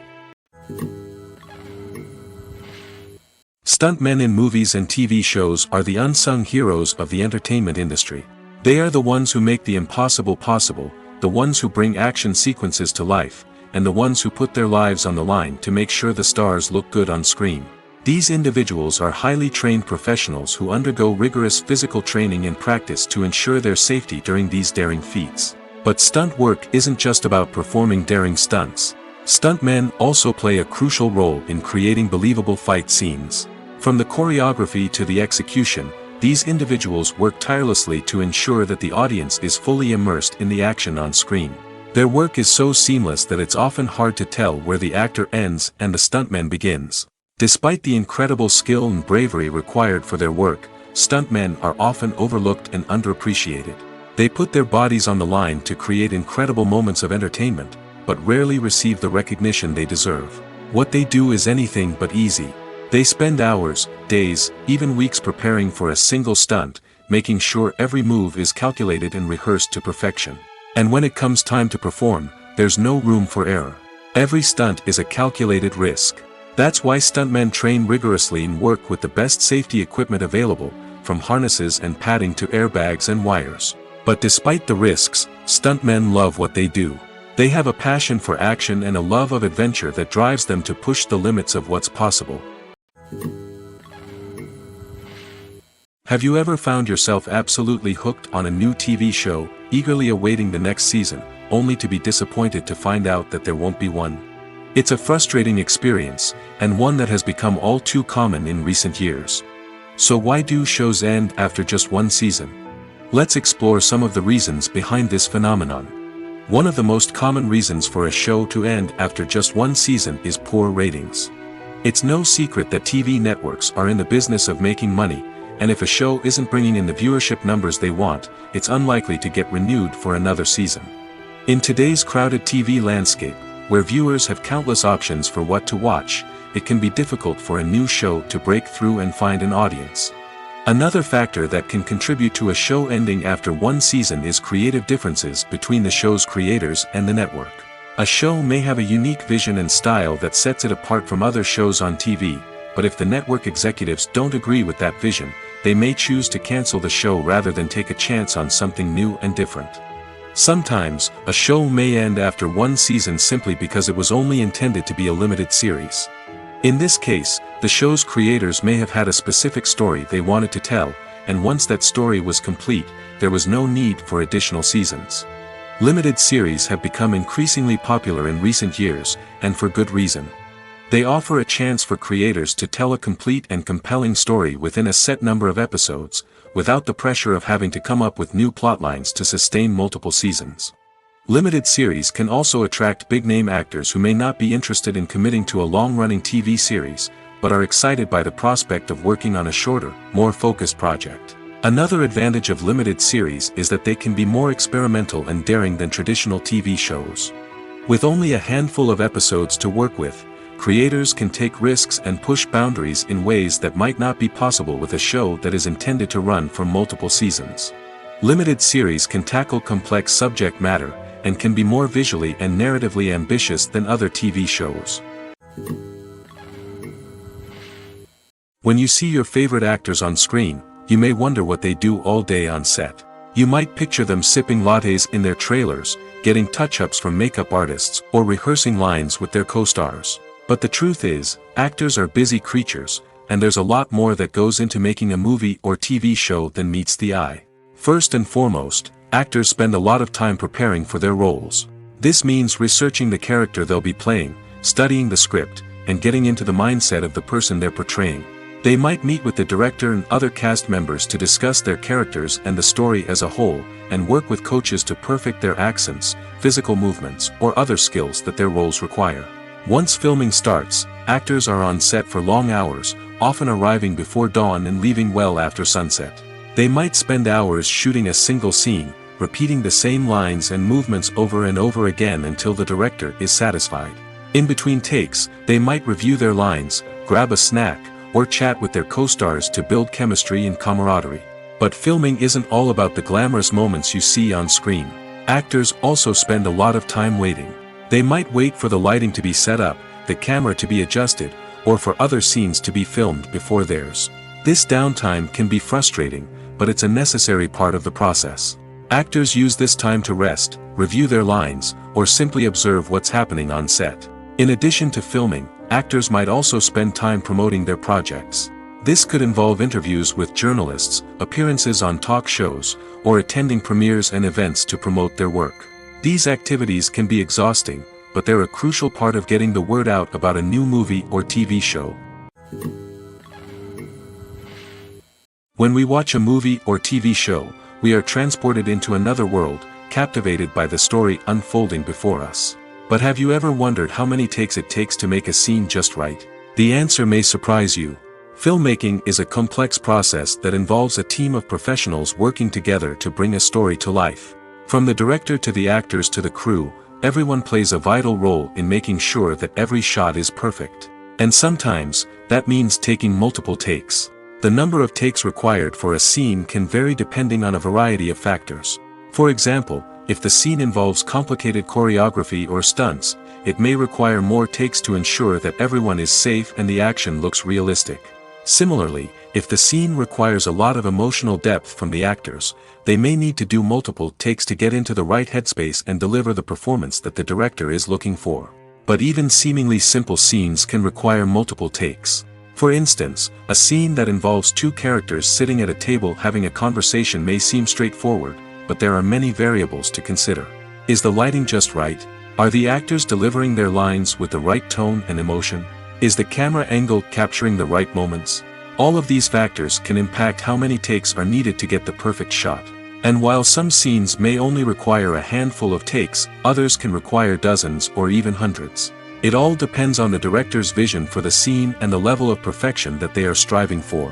Stuntmen in movies and TV shows are the unsung heroes of the entertainment industry. They are the ones who make the impossible possible, the ones who bring action sequences to life, and the ones who put their lives on the line to make sure the stars look good on screen. These individuals are highly trained professionals who undergo rigorous physical training and practice to ensure their safety during these daring feats. But stunt work isn't just about performing daring stunts. Stuntmen also play a crucial role in creating believable fight scenes. From the choreography to the execution, these individuals work tirelessly to ensure that the audience is fully immersed in the action on screen. Their work is so seamless that it's often hard to tell where the actor ends and the stuntman begins. Despite the incredible skill and bravery required for their work, stuntmen are often overlooked and underappreciated. They put their bodies on the line to create incredible moments of entertainment, but rarely receive the recognition they deserve. What they do is anything but easy. They spend hours, days, even weeks preparing for a single stunt, making sure every move is calculated and rehearsed to perfection. And when it comes time to perform, there's no room for error. Every stunt is a calculated risk. That's why stuntmen train rigorously and work with the best safety equipment available, from harnesses and padding to airbags and wires. But despite the risks, stuntmen love what they do. They have a passion for action and a love of adventure that drives them to push the limits of what's possible. Have you ever found yourself absolutely hooked on a new TV show, eagerly awaiting the next season, only to be disappointed to find out that there won't be one? It's a frustrating experience, and one that has become all too common in recent years. So why do shows end after just one season? Let's explore some of the reasons behind this phenomenon. One of the most common reasons for a show to end after just one season is poor ratings. It's no secret that TV networks are in the business of making money, and if a show isn't bringing in the viewership numbers they want, it's unlikely to get renewed for another season. In today's crowded TV landscape, where viewers have countless options for what to watch, it can be difficult for a new show to break through and find an audience. Another factor that can contribute to a show ending after one season is creative differences between the show's creators and the network. A show may have a unique vision and style that sets it apart from other shows on TV, but if the network executives don't agree with that vision, they may choose to cancel the show rather than take a chance on something new and different. Sometimes, a show may end after one season simply because it was only intended to be a limited series. In this case, the show's creators may have had a specific story they wanted to tell, and once that story was complete, there was no need for additional seasons. Limited series have become increasingly popular in recent years, and for good reason. They offer a chance for creators to tell a complete and compelling story within a set number of episodes, without the pressure of having to come up with new plotlines to sustain multiple seasons. Limited series can also attract big-name actors who may not be interested in committing to a long-running TV series, but are excited by the prospect of working on a shorter, more focused project. Another advantage of limited series is that they can be more experimental and daring than traditional TV shows. With only a handful of episodes to work with, creators can take risks and push boundaries in ways that might not be possible with a show that is intended to run for multiple seasons. Limited series can tackle complex subject matter, and can be more visually and narratively ambitious than other TV shows. When you see your favorite actors on screen, you may wonder what they do all day on set. You might picture them sipping lattes in their trailers, getting touch-ups from makeup artists, or rehearsing lines with their co-stars. But the truth is, actors are busy creatures, and there's a lot more that goes into making a movie or TV show than meets the eye. First and foremost, actors spend a lot of time preparing for their roles. This means researching the character they'll be playing, studying the script, and getting into the mindset of the person they're portraying. They might meet with the director and other cast members to discuss their characters and the story as a whole, and work with coaches to perfect their accents, physical movements, or other skills that their roles require. Once filming starts, actors are on set for long hours, often arriving before dawn and leaving well after sunset. They might spend hours shooting a single scene, repeating the same lines and movements over and over again until the director is satisfied. In between takes, they might review their lines, grab a snack, or chat with their co-stars to build chemistry and camaraderie. But filming isn't all about the glamorous moments you see on screen. Actors also spend a lot of time waiting. They might wait for the lighting to be set up, the camera to be adjusted, or for other scenes to be filmed before theirs. This downtime can be frustrating, but it's a necessary part of the process. Actors use this time to rest, review their lines, or simply observe what's happening on set. In addition to filming, actors might also spend time promoting their projects. This could involve interviews with journalists, appearances on talk shows, or attending premieres and events to promote their work. These activities can be exhausting, but they're a crucial part of getting the word out about a new movie or TV show. When we watch a movie or TV show, we are transported into another world, captivated by the story unfolding before us. But have you ever wondered how many takes it takes to make a scene just right? The answer may surprise you. Filmmaking is a complex process that involves a team of professionals working together to bring a story to life. From the director to the actors to the crew, everyone plays a vital role in making sure that every shot is perfect. And sometimes, that means taking multiple takes. The number of takes required for a scene can vary depending on a variety of factors. For example, if the scene involves complicated choreography or stunts, it may require more takes to ensure that everyone is safe and the action looks realistic. Similarly, if the scene requires a lot of emotional depth from the actors, they may need to do multiple takes to get into the right headspace and deliver the performance that the director is looking for. But even seemingly simple scenes can require multiple takes. For instance, a scene that involves two characters sitting at a table having a conversation may seem straightforward, but there are many variables to consider. Is the lighting just right? Are the actors delivering their lines with the right tone and emotion? Is the camera angle capturing the right moments? All of these factors can impact how many takes are needed to get the perfect shot. And while some scenes may only require a handful of takes, others can require dozens or even hundreds. It all depends on the director's vision for the scene and the level of perfection that they are striving for.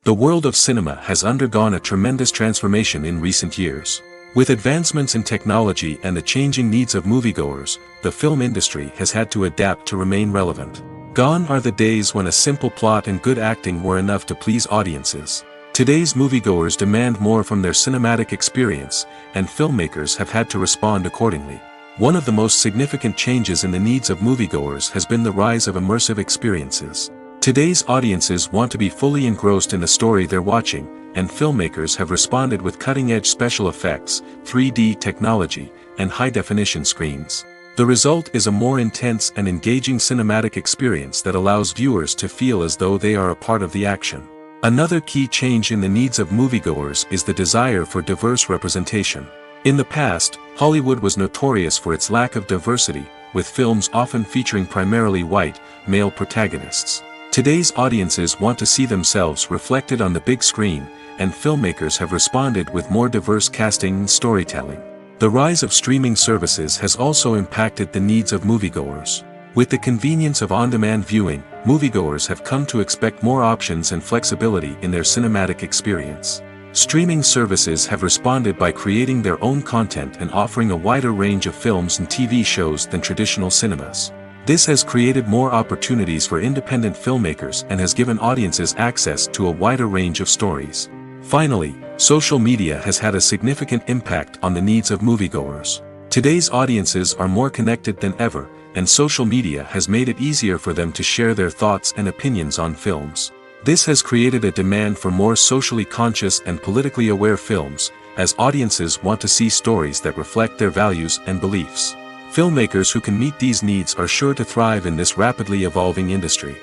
The world of cinema has undergone a tremendous transformation in recent years. With advancements in technology and the changing needs of moviegoers, the film industry has had to adapt to remain relevant. Gone are the days when a simple plot and good acting were enough to please audiences. Today's moviegoers demand more from their cinematic experience, and filmmakers have had to respond accordingly. One of the most significant changes in the needs of moviegoers has been the rise of immersive experiences. Today's audiences want to be fully engrossed in the story they're watching, and filmmakers have responded with cutting-edge special effects, 3D technology, and high-definition screens. The result is a more intense and engaging cinematic experience that allows viewers to feel as though they are a part of the action. Another key change in the needs of moviegoers is the desire for diverse representation. In the past, Hollywood was notorious for its lack of diversity, with films often featuring primarily white, male protagonists. Today's audiences want to see themselves reflected on the big screen, and filmmakers have responded with more diverse casting and storytelling. The rise of streaming services has also impacted the needs of moviegoers. With the convenience of on-demand viewing, moviegoers have come to expect more options and flexibility in their cinematic experience. Streaming services have responded by creating their own content and offering a wider range of films and TV shows than traditional cinemas. This has created more opportunities for independent filmmakers and has given audiences access to a wider range of stories. Finally, social media has had a significant impact on the needs of moviegoers. Today's audiences are more connected than ever, and social media has made it easier for them to share their thoughts and opinions on films. This has created a demand for more socially conscious and politically aware films, as audiences want to see stories that reflect their values and beliefs. Filmmakers who can meet these needs are sure to thrive in this rapidly evolving industry.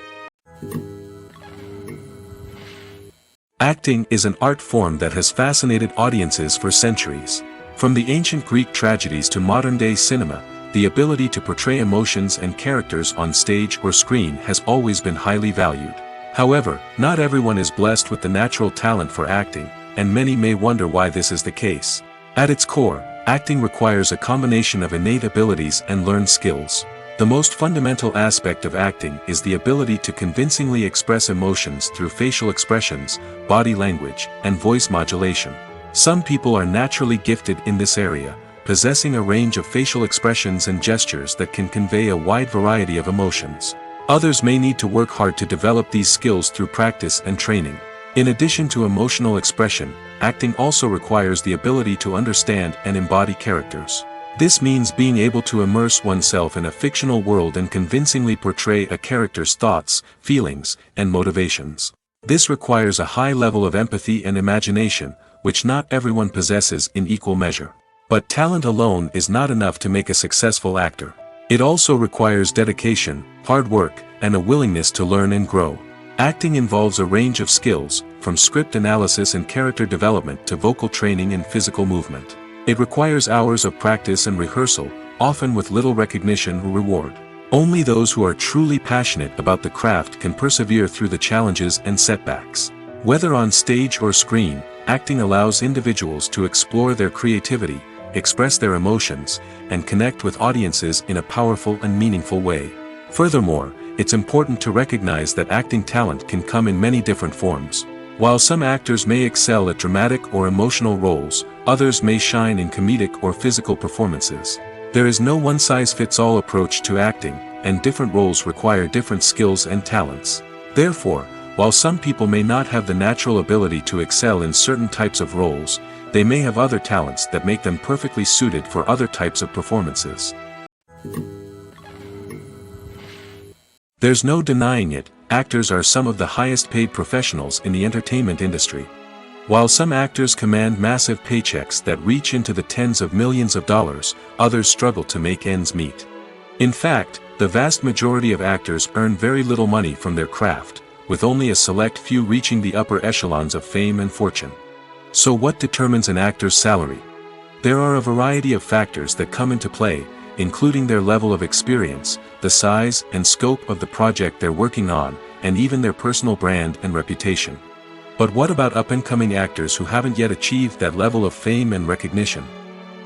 Acting is an art form that has fascinated audiences for centuries. From the ancient Greek tragedies to modern-day cinema, the ability to portray emotions and characters on stage or screen has always been highly valued. However, not everyone is blessed with the natural talent for acting, and many may wonder why this is the case. At its core, acting requires a combination of innate abilities and learned skills. The most fundamental aspect of acting is the ability to convincingly express emotions through facial expressions, body language, and voice modulation. Some people are naturally gifted in this area, possessing a range of facial expressions and gestures that can convey a wide variety of emotions. Others may need to work hard to develop these skills through practice and training. In addition to emotional expression, acting also requires the ability to understand and embody characters. This means being able to immerse oneself in a fictional world and convincingly portray a character's thoughts, feelings, and motivations. This requires a high level of empathy and imagination, which not everyone possesses in equal measure. But talent alone is not enough to make a successful actor. It also requires dedication, hard work, and a willingness to learn and grow. Acting involves a range of skills, from script analysis and character development to vocal training and physical movement. It requires hours of practice and rehearsal, often with little recognition or reward. Only those who are truly passionate about the craft can persevere through the challenges and setbacks. Whether on stage or screen, acting allows individuals to explore their creativity, express their emotions, and connect with audiences in a powerful and meaningful way. Furthermore, it's important to recognize that acting talent can come in many different forms. While some actors may excel at dramatic or emotional roles, others may shine in comedic or physical performances. There is no one-size-fits-all approach to acting, and different roles require different skills and talents. Therefore, while some people may not have the natural ability to excel in certain types of roles, they may have other talents that make them perfectly suited for other types of performances. There's no denying it, actors are some of the highest paid professionals in the entertainment industry. While some actors command massive paychecks that reach into the tens of millions of dollars, others struggle to make ends meet. In fact, the vast majority of actors earn very little money from their craft, with only a select few reaching the upper echelons of fame and fortune. So what determines an actor's salary? There are a variety of factors that come into play, including their level of experience, the size and scope of the project they're working on, and even their personal brand and reputation. But what about up-and-coming actors who haven't yet achieved that level of fame and recognition?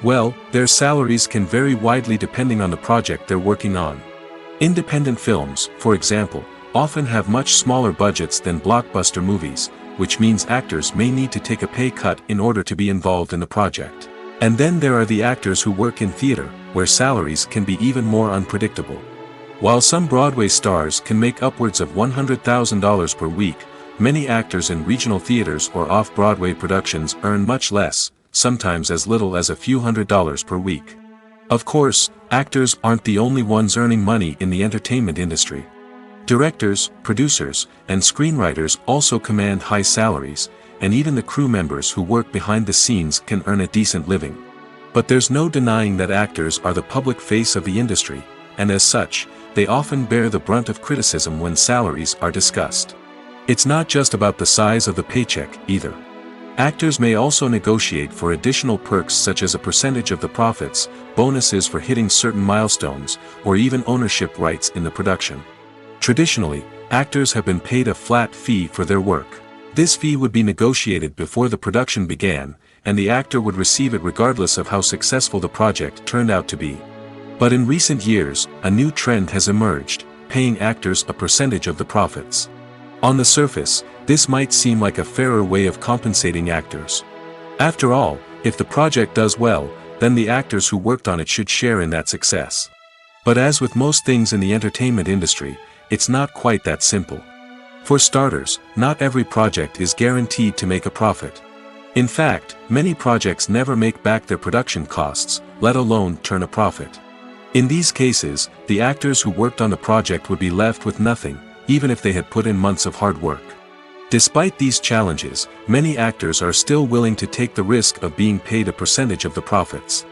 Well, their salaries can vary widely depending on the project they're working on. Independent films, for example, often have much smaller budgets than blockbuster movies, which means actors may need to take a pay cut in order to be involved in the project. And then there are the actors who work in theater, where salaries can be even more unpredictable. While some Broadway stars can make upwards of $100,000 per week, many actors in regional theaters or off-Broadway productions earn much less, sometimes as little as a few $100s per week. Of course, actors aren't the only ones earning money in the entertainment industry. Directors, producers, and screenwriters also command high salaries, and even the crew members who work behind the scenes can earn a decent living. But there's no denying that actors are the public face of the industry, and as such, they often bear the brunt of criticism when salaries are discussed. It's not just about the size of the paycheck, either. Actors may also negotiate for additional perks such as a percentage of the profits, bonuses for hitting certain milestones, or even ownership rights in the production. Traditionally, actors have been paid a flat fee for their work. This fee would be negotiated before the production began, and the actor would receive it regardless of how successful the project turned out to be. But in recent years, a new trend has emerged, paying actors a percentage of the profits. On the surface, this might seem like a fairer way of compensating actors. After all, if the project does well, then the actors who worked on it should share in that success. But as with most things in the entertainment industry, it's not quite that simple. For starters, not every project is guaranteed to make a profit. In fact, many projects never make back their production costs, let alone turn a profit. In these cases, the actors who worked on the project would be left with nothing, even if they had put in months of hard work. Despite these challenges, many actors are still willing to take the risk of being paid a percentage of the profits.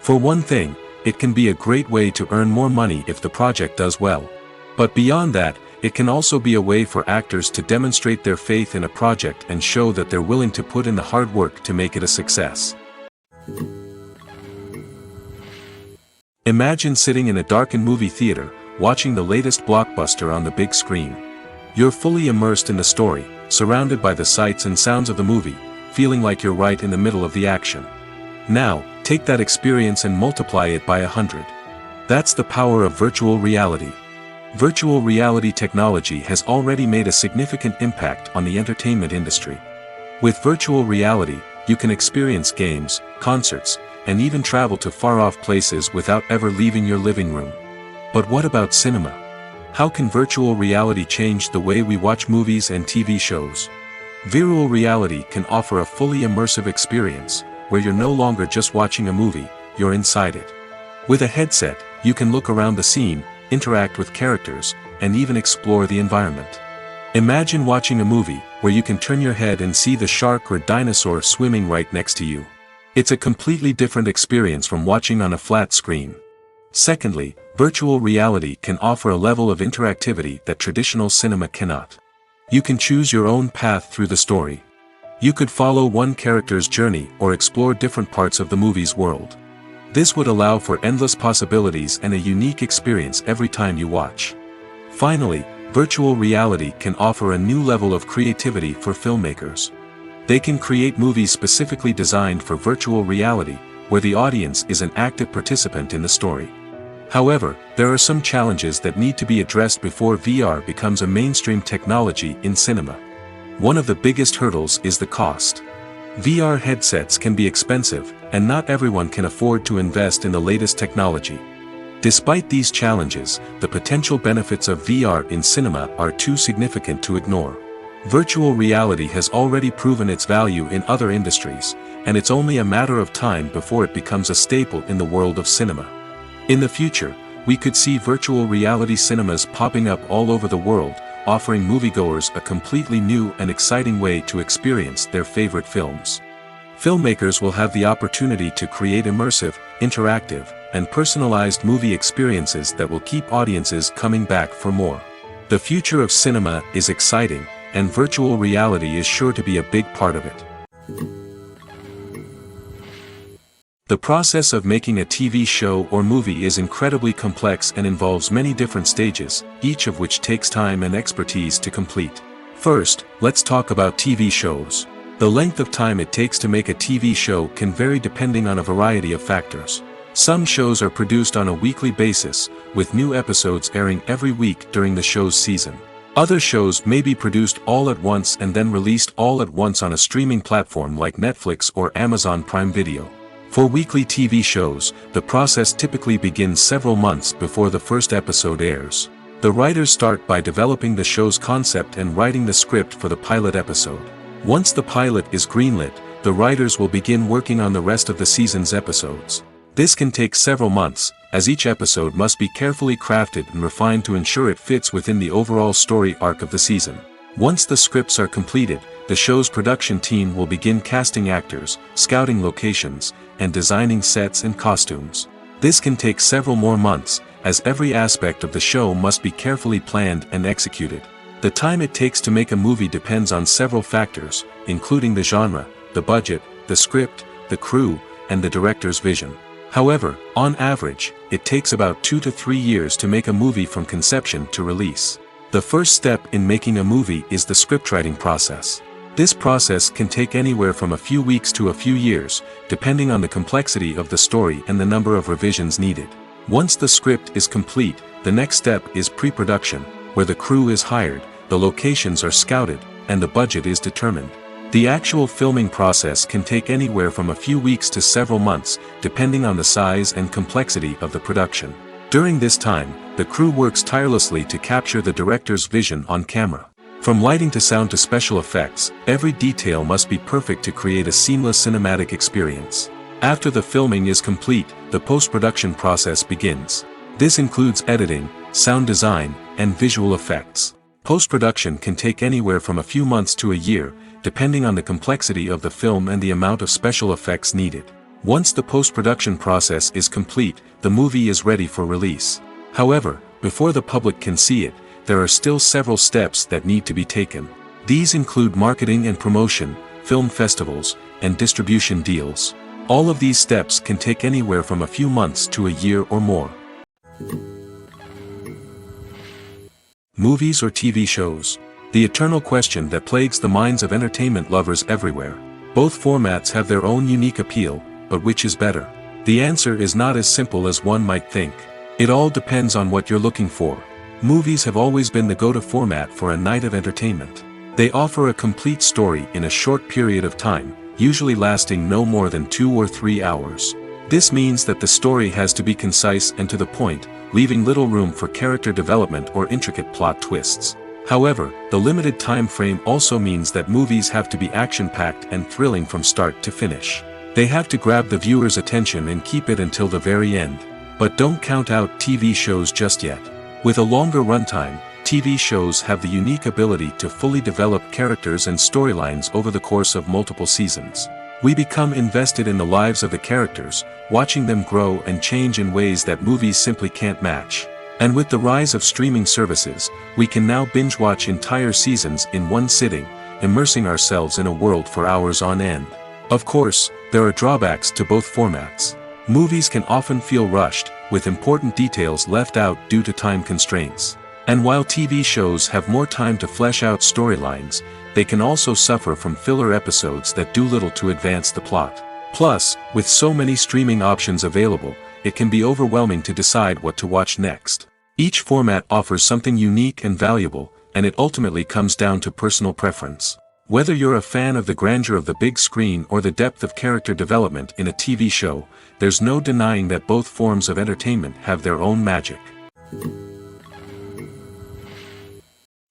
For one thing, it can be a great way to earn more money if the project does well. But beyond that, it can also be a way for actors to demonstrate their faith in a project and show that they're willing to put in the hard work to make it a success. Imagine sitting in a darkened movie theater, watching the latest blockbuster on the big screen. You're fully immersed in the story, surrounded by the sights and sounds of the movie, feeling like you're right in the middle of the action. Now, take that experience and multiply it by 100. That's the power of virtual reality. Virtual reality technology has already made a significant impact on the entertainment industry. With virtual reality, you can experience games, concerts, and even travel to far-off places without ever leaving your living room. But what about cinema? How can virtual reality change the way we watch movies and TV shows? Virtual reality can offer a fully immersive experience, where you're no longer just watching a movie, you're inside it. With a headset, you can look around the scene, interact with characters, and even explore the environment. Imagine watching a movie where you can turn your head and see the shark or dinosaur swimming right next to you. It's a completely different experience from watching on a flat screen. Secondly, virtual reality can offer a level of interactivity that traditional cinema cannot. You can choose your own path through the story. You could follow one character's journey or explore different parts of the movie's world. This would allow for endless possibilities and a unique experience every time you watch. Finally, virtual reality can offer a new level of creativity for filmmakers. They can create movies specifically designed for virtual reality, where the audience is an active participant in the story. However, there are some challenges that need to be addressed before VR becomes a mainstream technology in cinema. One of the biggest hurdles is the cost. VR headsets can be expensive, and not everyone can afford to invest in the latest technology. Despite these challenges, the potential benefits of VR in cinema are too significant to ignore. Virtual reality has already proven its value in other industries, and it's only a matter of time before it becomes a staple in the world of cinema. In the future, we could see virtual reality cinemas popping up all over the world, offering moviegoers a completely new and exciting way to experience their favorite films. Filmmakers will have the opportunity to create immersive, interactive, and personalized movie experiences that will keep audiences coming back for more. The future of cinema is exciting, and virtual reality is sure to be a big part of it. The process of making a TV show or movie is incredibly complex and involves many different stages, each of which takes time and expertise to complete. First, let's talk about TV shows. The length of time it takes to make a TV show can vary depending on a variety of factors. Some shows are produced on a weekly basis, with new episodes airing every week during the show's season. Other shows may be produced all at once and then released all at once on a streaming platform like Netflix or Amazon Prime Video. For weekly TV shows, the process typically begins several months before the first episode airs. The writers start by developing the show's concept and writing the script for the pilot episode. Once the pilot is greenlit, the writers will begin working on the rest of the season's episodes. This can take several months, as each episode must be carefully crafted and refined to ensure it fits within the overall story arc of the season. Once the scripts are completed, the show's production team will begin casting actors, scouting locations, and designing sets and costumes. This can take several more months, as every aspect of the show must be carefully planned and executed. The time it takes to make a movie depends on several factors, including the genre, the budget, the script, the crew, and the director's vision. However, on average, it takes about 2 to 3 years to make a movie from conception to release. The first step in making a movie is the scriptwriting process. This process can take anywhere from a few weeks to a few years, depending on the complexity of the story and the number of revisions needed. Once the script is complete, the next step is pre-production, where the crew is hired, the locations are scouted, and the budget is determined. The actual filming process can take anywhere from a few weeks to several months, depending on the size and complexity of the production. During this time, the crew works tirelessly to capture the director's vision on camera. From lighting to sound to special effects, every detail must be perfect to create a seamless cinematic experience. After the filming is complete, the post-production process begins. This includes editing, sound design, and visual effects. Post-production can take anywhere from a few months to a year, depending on the complexity of the film and the amount of special effects needed. Once the post-production process is complete, the movie is ready for release. However, before the public can see it, there are still several steps that need to be taken. These include marketing and promotion, film festivals, and distribution deals. All of these steps can take anywhere from a few months to a year or more. Movies or TV shows? The eternal question that plagues the minds of entertainment lovers everywhere. Both formats have their own unique appeal, but which is better? The answer is not as simple as one might think. It all depends on what you're looking for. Movies have always been the go-to format for a night of entertainment. They offer a complete story in a short period of time, usually lasting no more than 2 or 3 hours. This means that the story has to be concise and to the point, leaving little room for character development or intricate plot twists. However, the limited time frame also means that movies have to be action-packed and thrilling from start to finish. They have to grab the viewer's attention and keep it until the very end. But don't count out TV shows just yet. With a longer runtime, TV shows have the unique ability to fully develop characters and storylines over the course of multiple seasons. We become invested in the lives of the characters, watching them grow and change in ways that movies simply can't match. And with the rise of streaming services, we can now binge-watch entire seasons in one sitting, immersing ourselves in a world for hours on end. Of course, there are drawbacks to both formats. Movies can often feel rushed, with important details left out due to time constraints. And while TV shows have more time to flesh out storylines, they can also suffer from filler episodes that do little to advance the plot. Plus, with so many streaming options available, it can be overwhelming to decide what to watch next. Each format offers something unique and valuable, and it ultimately comes down to personal preference. Whether you're a fan of the grandeur of the big screen or the depth of character development in a TV show, there's no denying that both forms of entertainment have their own magic.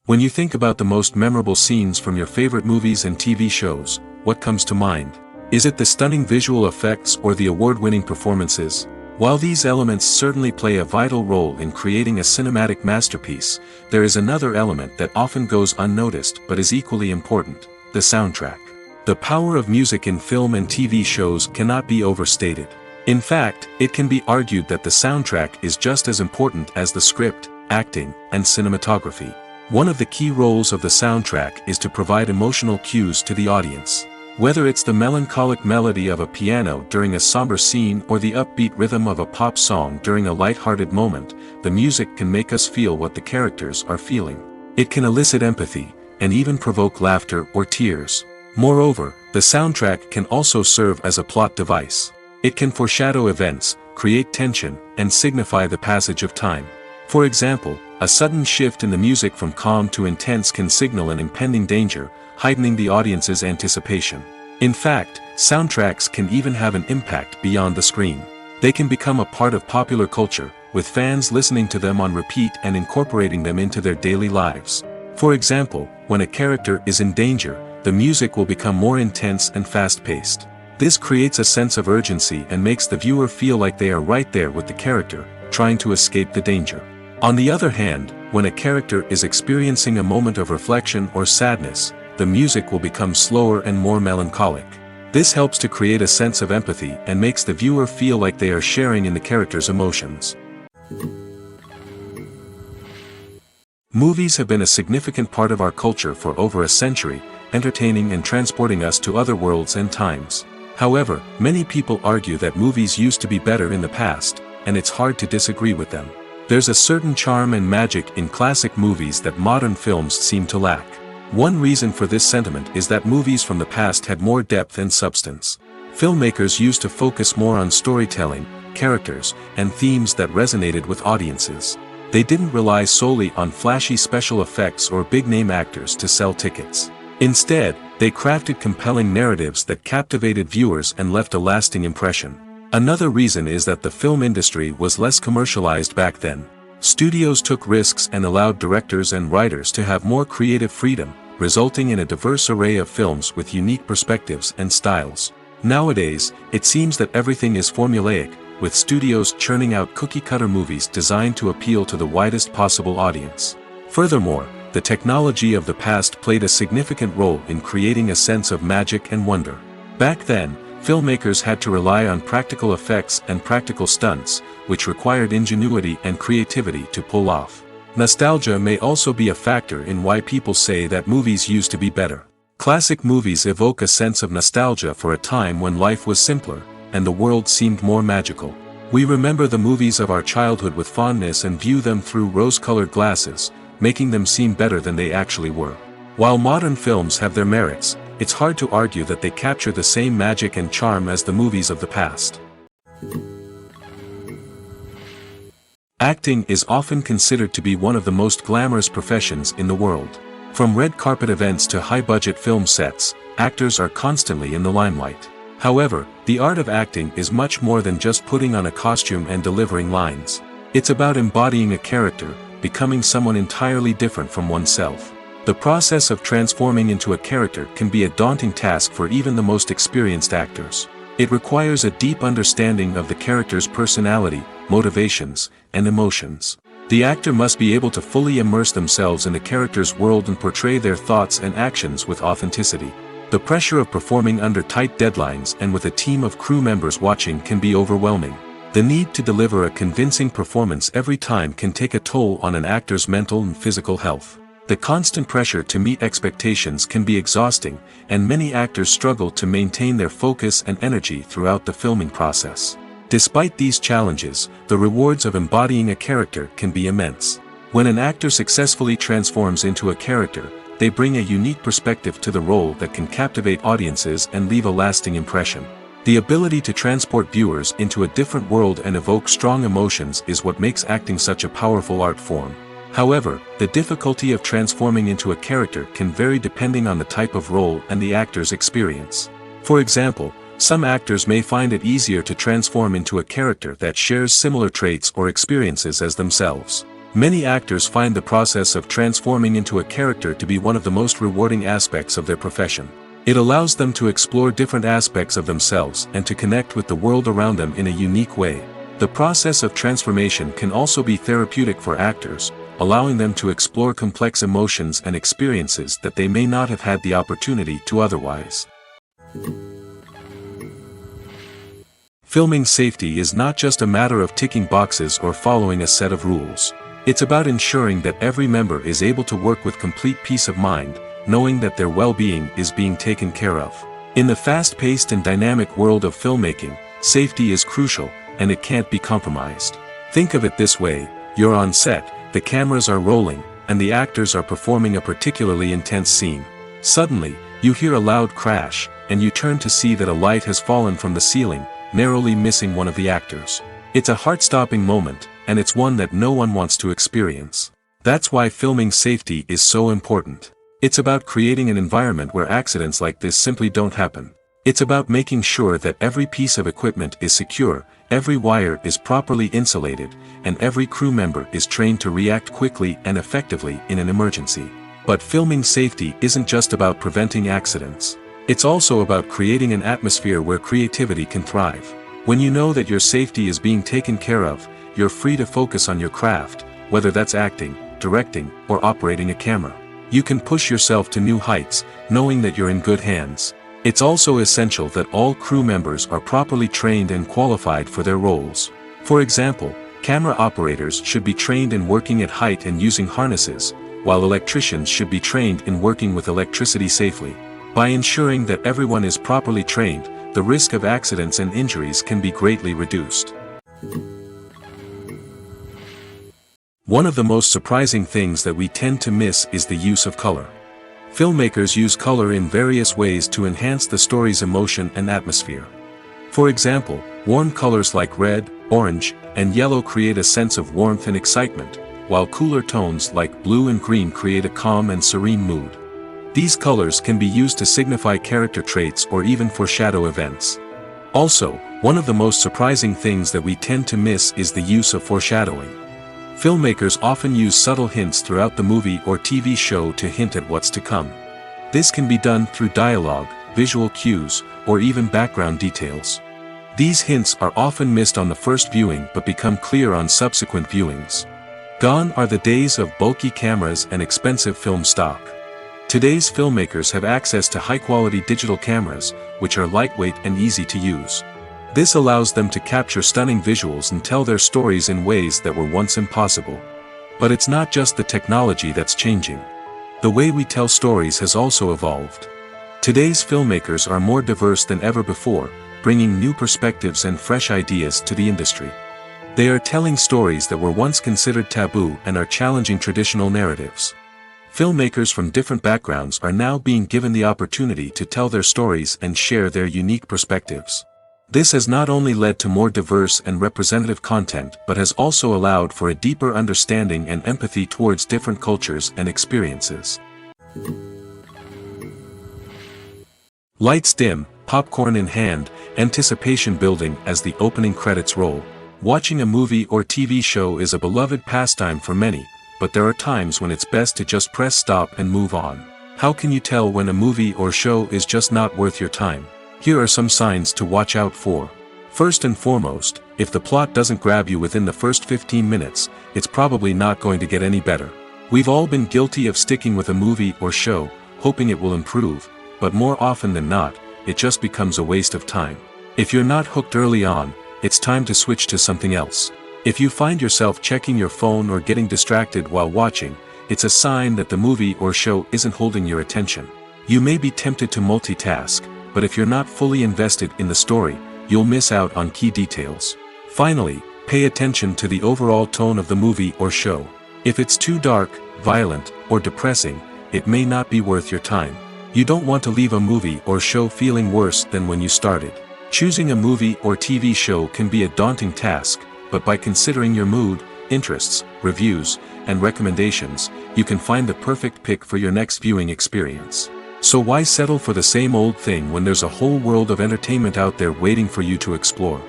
When you think about the most memorable scenes from your favorite movies and TV shows, what comes to mind? Is it the stunning visual effects or the award-winning performances? While these elements certainly play a vital role in creating a cinematic masterpiece, there is another element that often goes unnoticed but is equally important: the soundtrack. The power of music in film and TV shows cannot be overstated. In fact, it can be argued that the soundtrack is just as important as the script, acting, and cinematography. One of the key roles of the soundtrack is to provide emotional cues to the audience. Whether it's the melancholic melody of a piano during a somber scene or the upbeat rhythm of a pop song during a light-hearted moment, the music can make us feel what the characters are feeling. It can elicit empathy, and even provoke laughter or tears. Moreover, the soundtrack can also serve as a plot device. It can foreshadow events, create tension, and signify the passage of time. For example, a sudden shift in the music from calm to intense can signal an impending danger, heightening the audience's anticipation. In fact, soundtracks can even have an impact beyond the screen. They can become a part of popular culture, with fans listening to them on repeat and incorporating them into their daily lives. For example, when a character is in danger, the music will become more intense and fast-paced. This creates a sense of urgency and makes the viewer feel like they are right there with the character, trying to escape the danger. On the other hand, when a character is experiencing a moment of reflection or sadness, the music will become slower and more melancholic. This helps to create a sense of empathy and makes the viewer feel like they are sharing in the character's emotions. Movies have been a significant part of our culture for over a century, entertaining and transporting us to other worlds and times. However, many people argue that movies used to be better in the past, and it's hard to disagree with them. There's a certain charm and magic in classic movies that modern films seem to lack. One reason for this sentiment is that movies from the past had more depth and substance. Filmmakers used to focus more on storytelling, characters, and themes that resonated with audiences. They didn't rely solely on flashy special effects or big-name actors to sell tickets. Instead, they crafted compelling narratives that captivated viewers and left a lasting impression. Another reason is that the film industry was less commercialized back then. Studios took risks and allowed directors and writers to have more creative freedom, resulting in a diverse array of films with unique perspectives and styles. Nowadays, it seems that everything is formulaic, with studios churning out cookie-cutter movies designed to appeal to the widest possible audience. Furthermore, the technology of the past played a significant role in creating a sense of magic and wonder. Back then, filmmakers had to rely on practical effects and practical stunts, which required ingenuity and creativity to pull off. Nostalgia may also be a factor in why people say that movies used to be better. Classic movies evoke a sense of nostalgia for a time when life was simpler, and the world seemed more magical. We remember the movies of our childhood with fondness and view them through rose-colored glasses, making them seem better than they actually were. While modern films have their merits, it's hard to argue that they capture the same magic and charm as the movies of the past. Acting is often considered to be one of the most glamorous professions in the world. From red carpet events to high-budget film sets, actors are constantly in the limelight. However, the art of acting is much more than just putting on a costume and delivering lines. It's about embodying a character, becoming someone entirely different from oneself. The process of transforming into a character can be a daunting task for even the most experienced actors. It requires a deep understanding of the character's personality, motivations, and emotions. The actor must be able to fully immerse themselves in the character's world and portray their thoughts and actions with authenticity. The pressure of performing under tight deadlines and with a team of crew members watching can be overwhelming. The need to deliver a convincing performance every time can take a toll on an actor's mental and physical health. The constant pressure to meet expectations can be exhausting, and many actors struggle to maintain their focus and energy throughout the filming process. Despite these challenges, the rewards of embodying a character can be immense. When an actor successfully transforms into a character, they bring a unique perspective to the role that can captivate audiences and leave a lasting impression. The ability to transport viewers into a different world and evoke strong emotions is what makes acting such a powerful art form. However, the difficulty of transforming into a character can vary depending on the type of role and the actor's experience. For example, some actors may find it easier to transform into a character that shares similar traits or experiences as themselves. Many actors find the process of transforming into a character to be one of the most rewarding aspects of their profession. It allows them to explore different aspects of themselves and to connect with the world around them in a unique way. The process of transformation can also be therapeutic for actors, allowing them to explore complex emotions and experiences that they may not have had the opportunity to otherwise. Filming safety is not just a matter of ticking boxes or following a set of rules. It's about ensuring that every member is able to work with complete peace of mind, knowing that their well-being is being taken care of. In the fast-paced and dynamic world of filmmaking, safety is crucial, and it can't be compromised. Think of it this way: you're on set, the cameras are rolling, and the actors are performing a particularly intense scene. Suddenly, you hear a loud crash, and you turn to see that a light has fallen from the ceiling, narrowly missing one of the actors. It's a heart-stopping moment, and it's one that no one wants to experience. That's why filming safety is so important. It's about creating an environment where accidents like this simply don't happen. It's about making sure that every piece of equipment is secure, every wire is properly insulated, and every crew member is trained to react quickly and effectively in an emergency. But filming safety isn't just about preventing accidents. It's also about creating an atmosphere where creativity can thrive. When you know that your safety is being taken care of, you're free to focus on your craft, whether that's acting, directing, or operating a camera. You can push yourself to new heights, knowing that you're in good hands. It's also essential that all crew members are properly trained and qualified for their roles. For example, camera operators should be trained in working at height and using harnesses, while electricians should be trained in working with electricity safely. By ensuring that everyone is properly trained, the risk of accidents and injuries can be greatly reduced. One of the most surprising things that we tend to miss is the use of color. Filmmakers use color in various ways to enhance the story's emotion and atmosphere. For example, warm colors like red, orange, and yellow create a sense of warmth and excitement, while cooler tones like blue and green create a calm and serene mood. These colors can be used to signify character traits or even foreshadow events. Also, one of the most surprising things that we tend to miss is the use of foreshadowing. Filmmakers often use subtle hints throughout the movie or TV show to hint at what's to come. This can be done through dialogue, visual cues, or even background details. These hints are often missed on the first viewing but become clear on subsequent viewings. Gone are the days of bulky cameras and expensive film stock. Today's filmmakers have access to high-quality digital cameras, which are lightweight and easy to use. This allows them to capture stunning visuals and tell their stories in ways that were once impossible. But it's not just the technology that's changing. The way we tell stories has also evolved. Today's filmmakers are more diverse than ever before, bringing new perspectives and fresh ideas to the industry. They are telling stories that were once considered taboo and are challenging traditional narratives. Filmmakers from different backgrounds are now being given the opportunity to tell their stories and share their unique perspectives. This has not only led to more diverse and representative content but has also allowed for a deeper understanding and empathy towards different cultures and experiences. Lights dim, popcorn in hand, anticipation building as the opening credits roll. Watching a movie or TV show is a beloved pastime for many, but there are times when it's best to just press stop and move on. How can you tell when a movie or show is just not worth your time? Here are some signs to watch out for. First and foremost, if the plot doesn't grab you within the first 15 minutes, it's probably not going to get any better. We've all been guilty of sticking with a movie or show, hoping it will improve, but more often than not, it just becomes a waste of time. If you're not hooked early on, it's time to switch to something else. If you find yourself checking your phone or getting distracted while watching, it's a sign that the movie or show isn't holding your attention. You may be tempted to multitask, but if you're not fully invested in the story, you'll miss out on key details. Finally, pay attention to the overall tone of the movie or show. If it's too dark, violent, or depressing, it may not be worth your time. You don't want to leave a movie or show feeling worse than when you started. Choosing a movie or TV show can be a daunting task, but by considering your mood, interests, reviews, and recommendations, you can find the perfect pick for your next viewing experience. So why settle for the same old thing when there's a whole world of entertainment out there waiting for you to explore?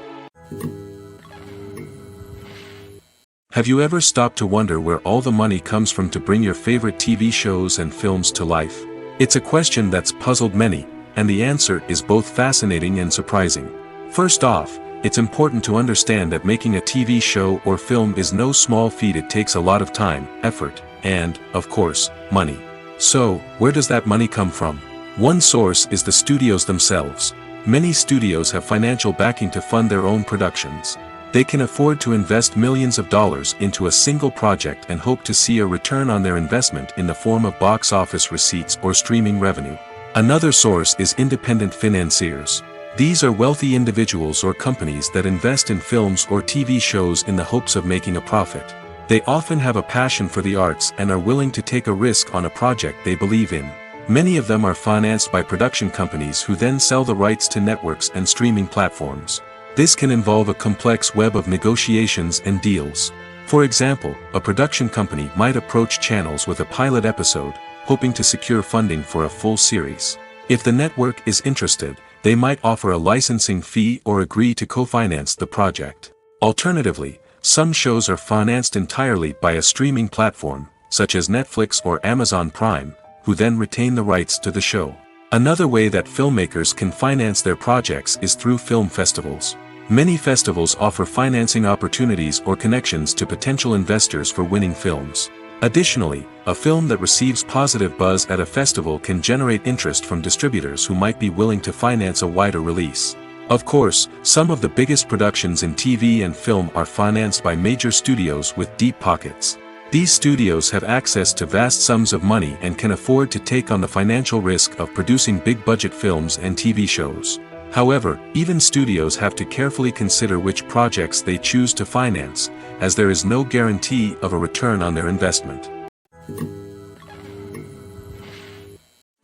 Have you ever stopped to wonder where all the money comes from to bring your favorite TV shows and films to life? It's a question that's puzzled many, and the answer is both fascinating and surprising. First off, it's important to understand that making a TV show or film is no small feat. It takes a lot of time, effort, and, of course, money. So, where does that money come from? One source is the studios themselves. Many studios have financial backing to fund their own productions. They can afford to invest millions of dollars into a single project and hope to see a return on their investment in the form of box office receipts or streaming revenue. Another source is independent financiers. These are wealthy individuals or companies that invest in films or TV shows in the hopes of making a profit. They often have a passion for the arts and are willing to take a risk on a project they believe in. Many of them are financed by production companies who then sell the rights to networks and streaming platforms. This can involve a complex web of negotiations and deals. For example, a production company might approach channels with a pilot episode, hoping to secure funding for a full series. If the network is interested, they might offer a licensing fee or agree to co-finance the project. Alternatively, some shows are financed entirely by a streaming platform, such as Netflix or Amazon Prime, who then retain the rights to the show. Another way that filmmakers can finance their projects is through film festivals. Many festivals offer financing opportunities or connections to potential investors for winning films. Additionally, a film that receives positive buzz at a festival can generate interest from distributors who might be willing to finance a wider release. Of course, some of the biggest productions in TV and film are financed by major studios with deep pockets. These studios have access to vast sums of money and can afford to take on the financial risk of producing big-budget films and TV shows. However, even studios have to carefully consider which projects they choose to finance, as there is no guarantee of a return on their investment.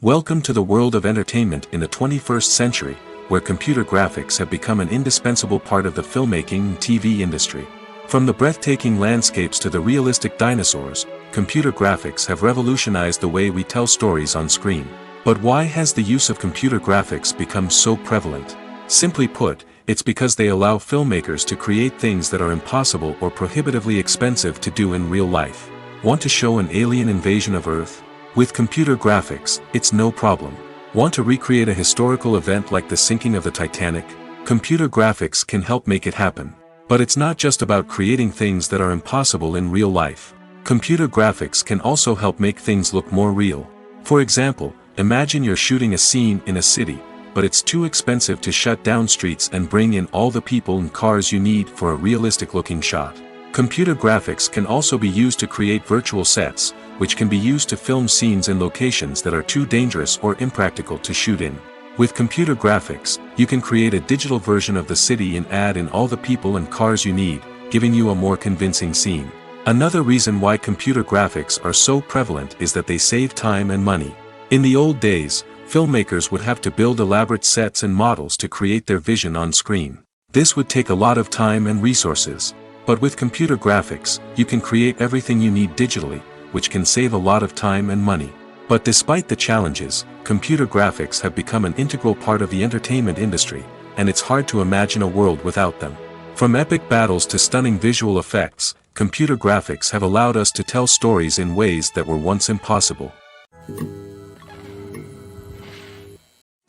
Welcome to the world of entertainment in the 21st century, where computer graphics have become an indispensable part of the filmmaking and TV industry. From the breathtaking landscapes to the realistic dinosaurs, computer graphics have revolutionized the way we tell stories on screen. But why has the use of computer graphics become so prevalent? Simply put, it's because they allow filmmakers to create things that are impossible or prohibitively expensive to do in real life. Want to show an alien invasion of Earth? With computer graphics, it's no problem. Want to recreate a historical event like the sinking of the Titanic? Computer graphics can help make it happen. But it's not just about creating things that are impossible in real life. Computer graphics can also help make things look more real. For example, imagine you're shooting a scene in a city, but it's too expensive to shut down streets and bring in all the people and cars you need for a realistic-looking shot. Computer graphics can also be used to create virtual sets, which can be used to film scenes in locations that are too dangerous or impractical to shoot in. With computer graphics, you can create a digital version of the city and add in all the people and cars you need, giving you a more convincing scene. Another reason why computer graphics are so prevalent is that they save time and money. In the old days, filmmakers would have to build elaborate sets and models to create their vision on screen. This would take a lot of time and resources. But with computer graphics, you can create everything you need digitally, which can save a lot of time and money. But despite the challenges, computer graphics have become an integral part of the entertainment industry, and it's hard to imagine a world without them. From epic battles to stunning visual effects, computer graphics have allowed us to tell stories in ways that were once impossible.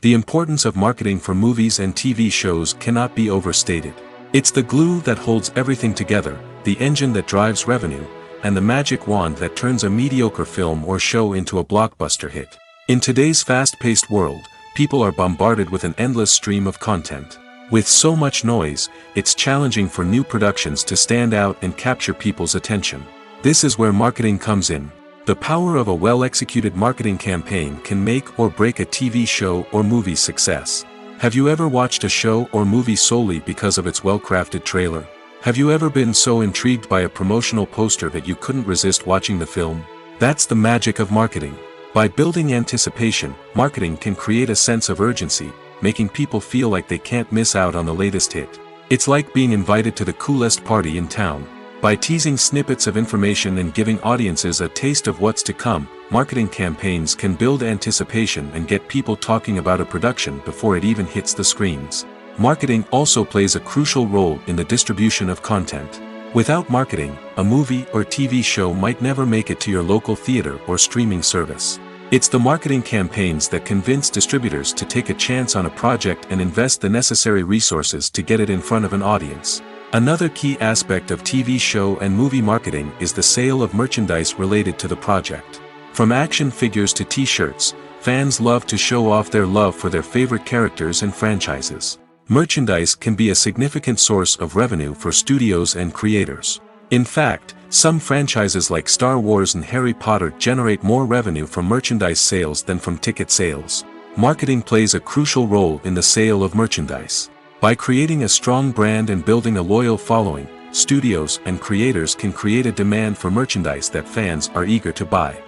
The importance of marketing for movies and TV shows cannot be overstated. It's the glue that holds everything together, the engine that drives revenue, and the magic wand that turns a mediocre film or show into a blockbuster hit. In today's fast-paced world, people are bombarded with an endless stream of content. With so much noise, it's challenging for new productions to stand out and capture people's attention. This is where marketing comes in. The power of a well-executed marketing campaign can make or break a TV show or movie's success. Have you ever watched a show or movie solely because of its well-crafted trailer? Have you ever been so intrigued by a promotional poster that you couldn't resist watching the film? That's the magic of marketing. By building anticipation, marketing can create a sense of urgency, making people feel like they can't miss out on the latest hit. It's like being invited to the coolest party in town. By teasing snippets of information and giving audiences a taste of what's to come, marketing campaigns can build anticipation and get people talking about a production before it even hits the screens. Marketing also plays a crucial role in the distribution of content. Without marketing, a movie or TV show might never make it to your local theater or streaming service. It's the marketing campaigns that convince distributors to take a chance on a project and invest the necessary resources to get it in front of an audience. Another key aspect of TV show and movie marketing is the sale of merchandise related to the project. From action figures to t-shirts, fans love to show off their love for their favorite characters and franchises. Merchandise can be a significant source of revenue for studios and creators. In fact, some franchises like Star Wars and Harry Potter generate more revenue from merchandise sales than from ticket sales. Marketing plays a crucial role in the sale of merchandise. By creating a strong brand and building a loyal following, studios and creators can create a demand for merchandise that fans are eager to buy.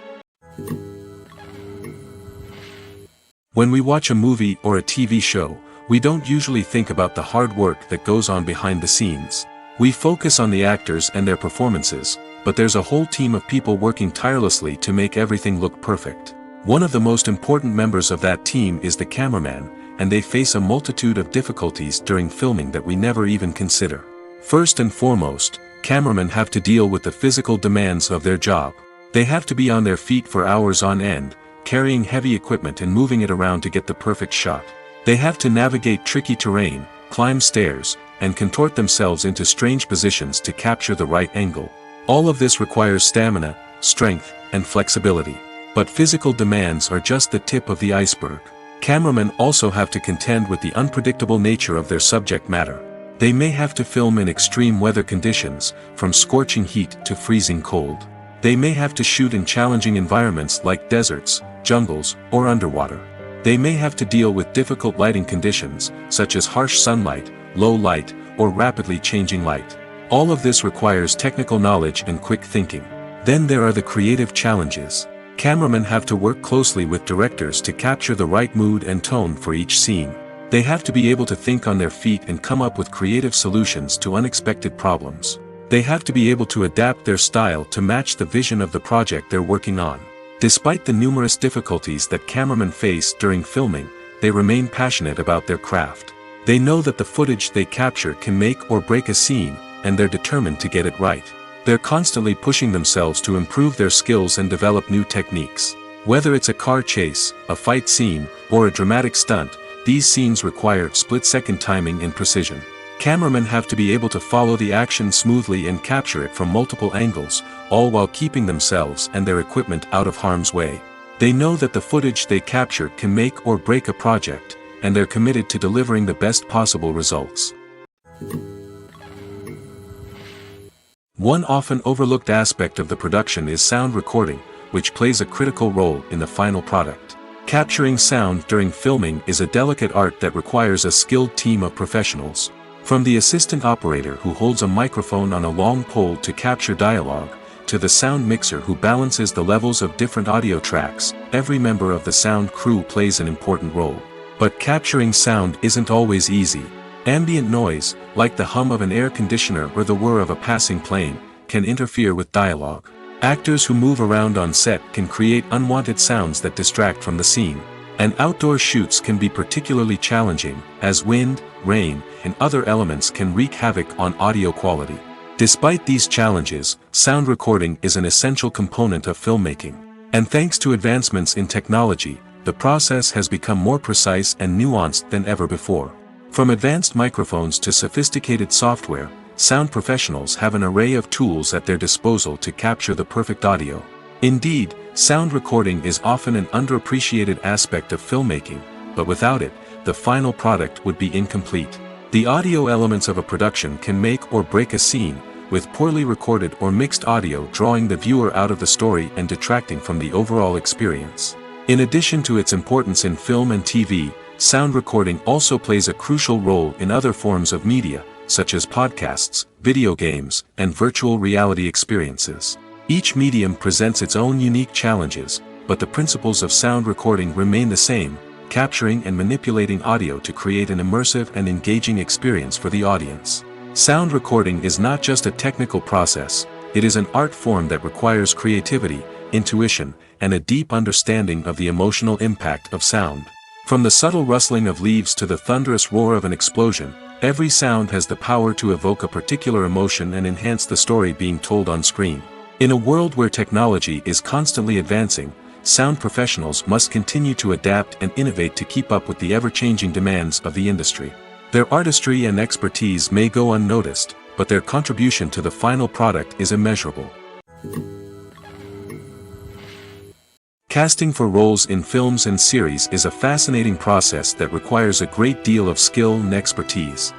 When we watch a movie or a TV show, we don't usually think about the hard work that goes on behind the scenes. We focus on the actors and their performances, but there's a whole team of people working tirelessly to make everything look perfect. One of the most important members of that team is the cameraman, and they face a multitude of difficulties during filming that we never even consider. First and foremost, cameramen have to deal with the physical demands of their job. They have to be on their feet for hours on end, carrying heavy equipment and moving it around to get the perfect shot. They have to navigate tricky terrain, climb stairs, and contort themselves into strange positions to capture the right angle. All of this requires stamina, strength, and flexibility. But physical demands are just the tip of the iceberg. Cameramen also have to contend with the unpredictable nature of their subject matter. They may have to film in extreme weather conditions, from scorching heat to freezing cold. They may have to shoot in challenging environments like deserts, jungles, or underwater. They may have to deal with difficult lighting conditions, such as harsh sunlight, low light, or rapidly changing light. All of this requires technical knowledge and quick thinking. Then there are the creative challenges. Cameramen have to work closely with directors to capture the right mood and tone for each scene. They have to be able to think on their feet and come up with creative solutions to unexpected problems. They have to be able to adapt their style to match the vision of the project they're working on. Despite the numerous difficulties that cameramen face during filming, they remain passionate about their craft. They know that the footage they capture can make or break a scene, and they're determined to get it right. They're constantly pushing themselves to improve their skills and develop new techniques. Whether it's a car chase, a fight scene, or a dramatic stunt, these scenes require split-second timing and precision. Cameramen have to be able to follow the action smoothly and capture it from multiple angles, all while keeping themselves and their equipment out of harm's way. They know that the footage they capture can make or break a project, and they're committed to delivering the best possible results. One often overlooked aspect of the production is sound recording, which plays a critical role in the final product. Capturing sound during filming is a delicate art that requires a skilled team of professionals. From the assistant operator who holds a microphone on a long pole to capture dialogue, to the sound mixer who balances the levels of different audio tracks, every member of the sound crew plays an important role. But capturing sound isn't always easy. Ambient noise, like the hum of an air conditioner or the whir of a passing plane, can interfere with dialogue. Actors who move around on set can create unwanted sounds that distract from the scene. And outdoor shoots can be particularly challenging, as wind, rain, and other elements can wreak havoc on audio quality. Despite these challenges, sound recording is an essential component of filmmaking. And thanks to advancements in technology, the process has become more precise and nuanced than ever before. From advanced microphones to sophisticated software, sound professionals have an array of tools at their disposal to capture the perfect audio. Indeed, sound recording is often an underappreciated aspect of filmmaking, but without it, the final product would be incomplete. The audio elements of a production can make or break a scene, with poorly recorded or mixed audio drawing the viewer out of the story and detracting from the overall experience. In addition to its importance in film and TV, sound recording also plays a crucial role in other forms of media, such as podcasts, video games, and virtual reality experiences. Each medium presents its own unique challenges, but the principles of sound recording remain the same, capturing and manipulating audio to create an immersive and engaging experience for the audience. Sound recording is not just a technical process, it is an art form that requires creativity, intuition, and a deep understanding of the emotional impact of sound. From the subtle rustling of leaves to the thunderous roar of an explosion, every sound has the power to evoke a particular emotion and enhance the story being told on screen. In a world where technology is constantly advancing, sound professionals must continue to adapt and innovate to keep up with the ever-changing demands of the industry. Their artistry and expertise may go unnoticed, but their contribution to the final product is immeasurable. Casting for roles in films and series is a fascinating process that requires a great deal of skill and expertise.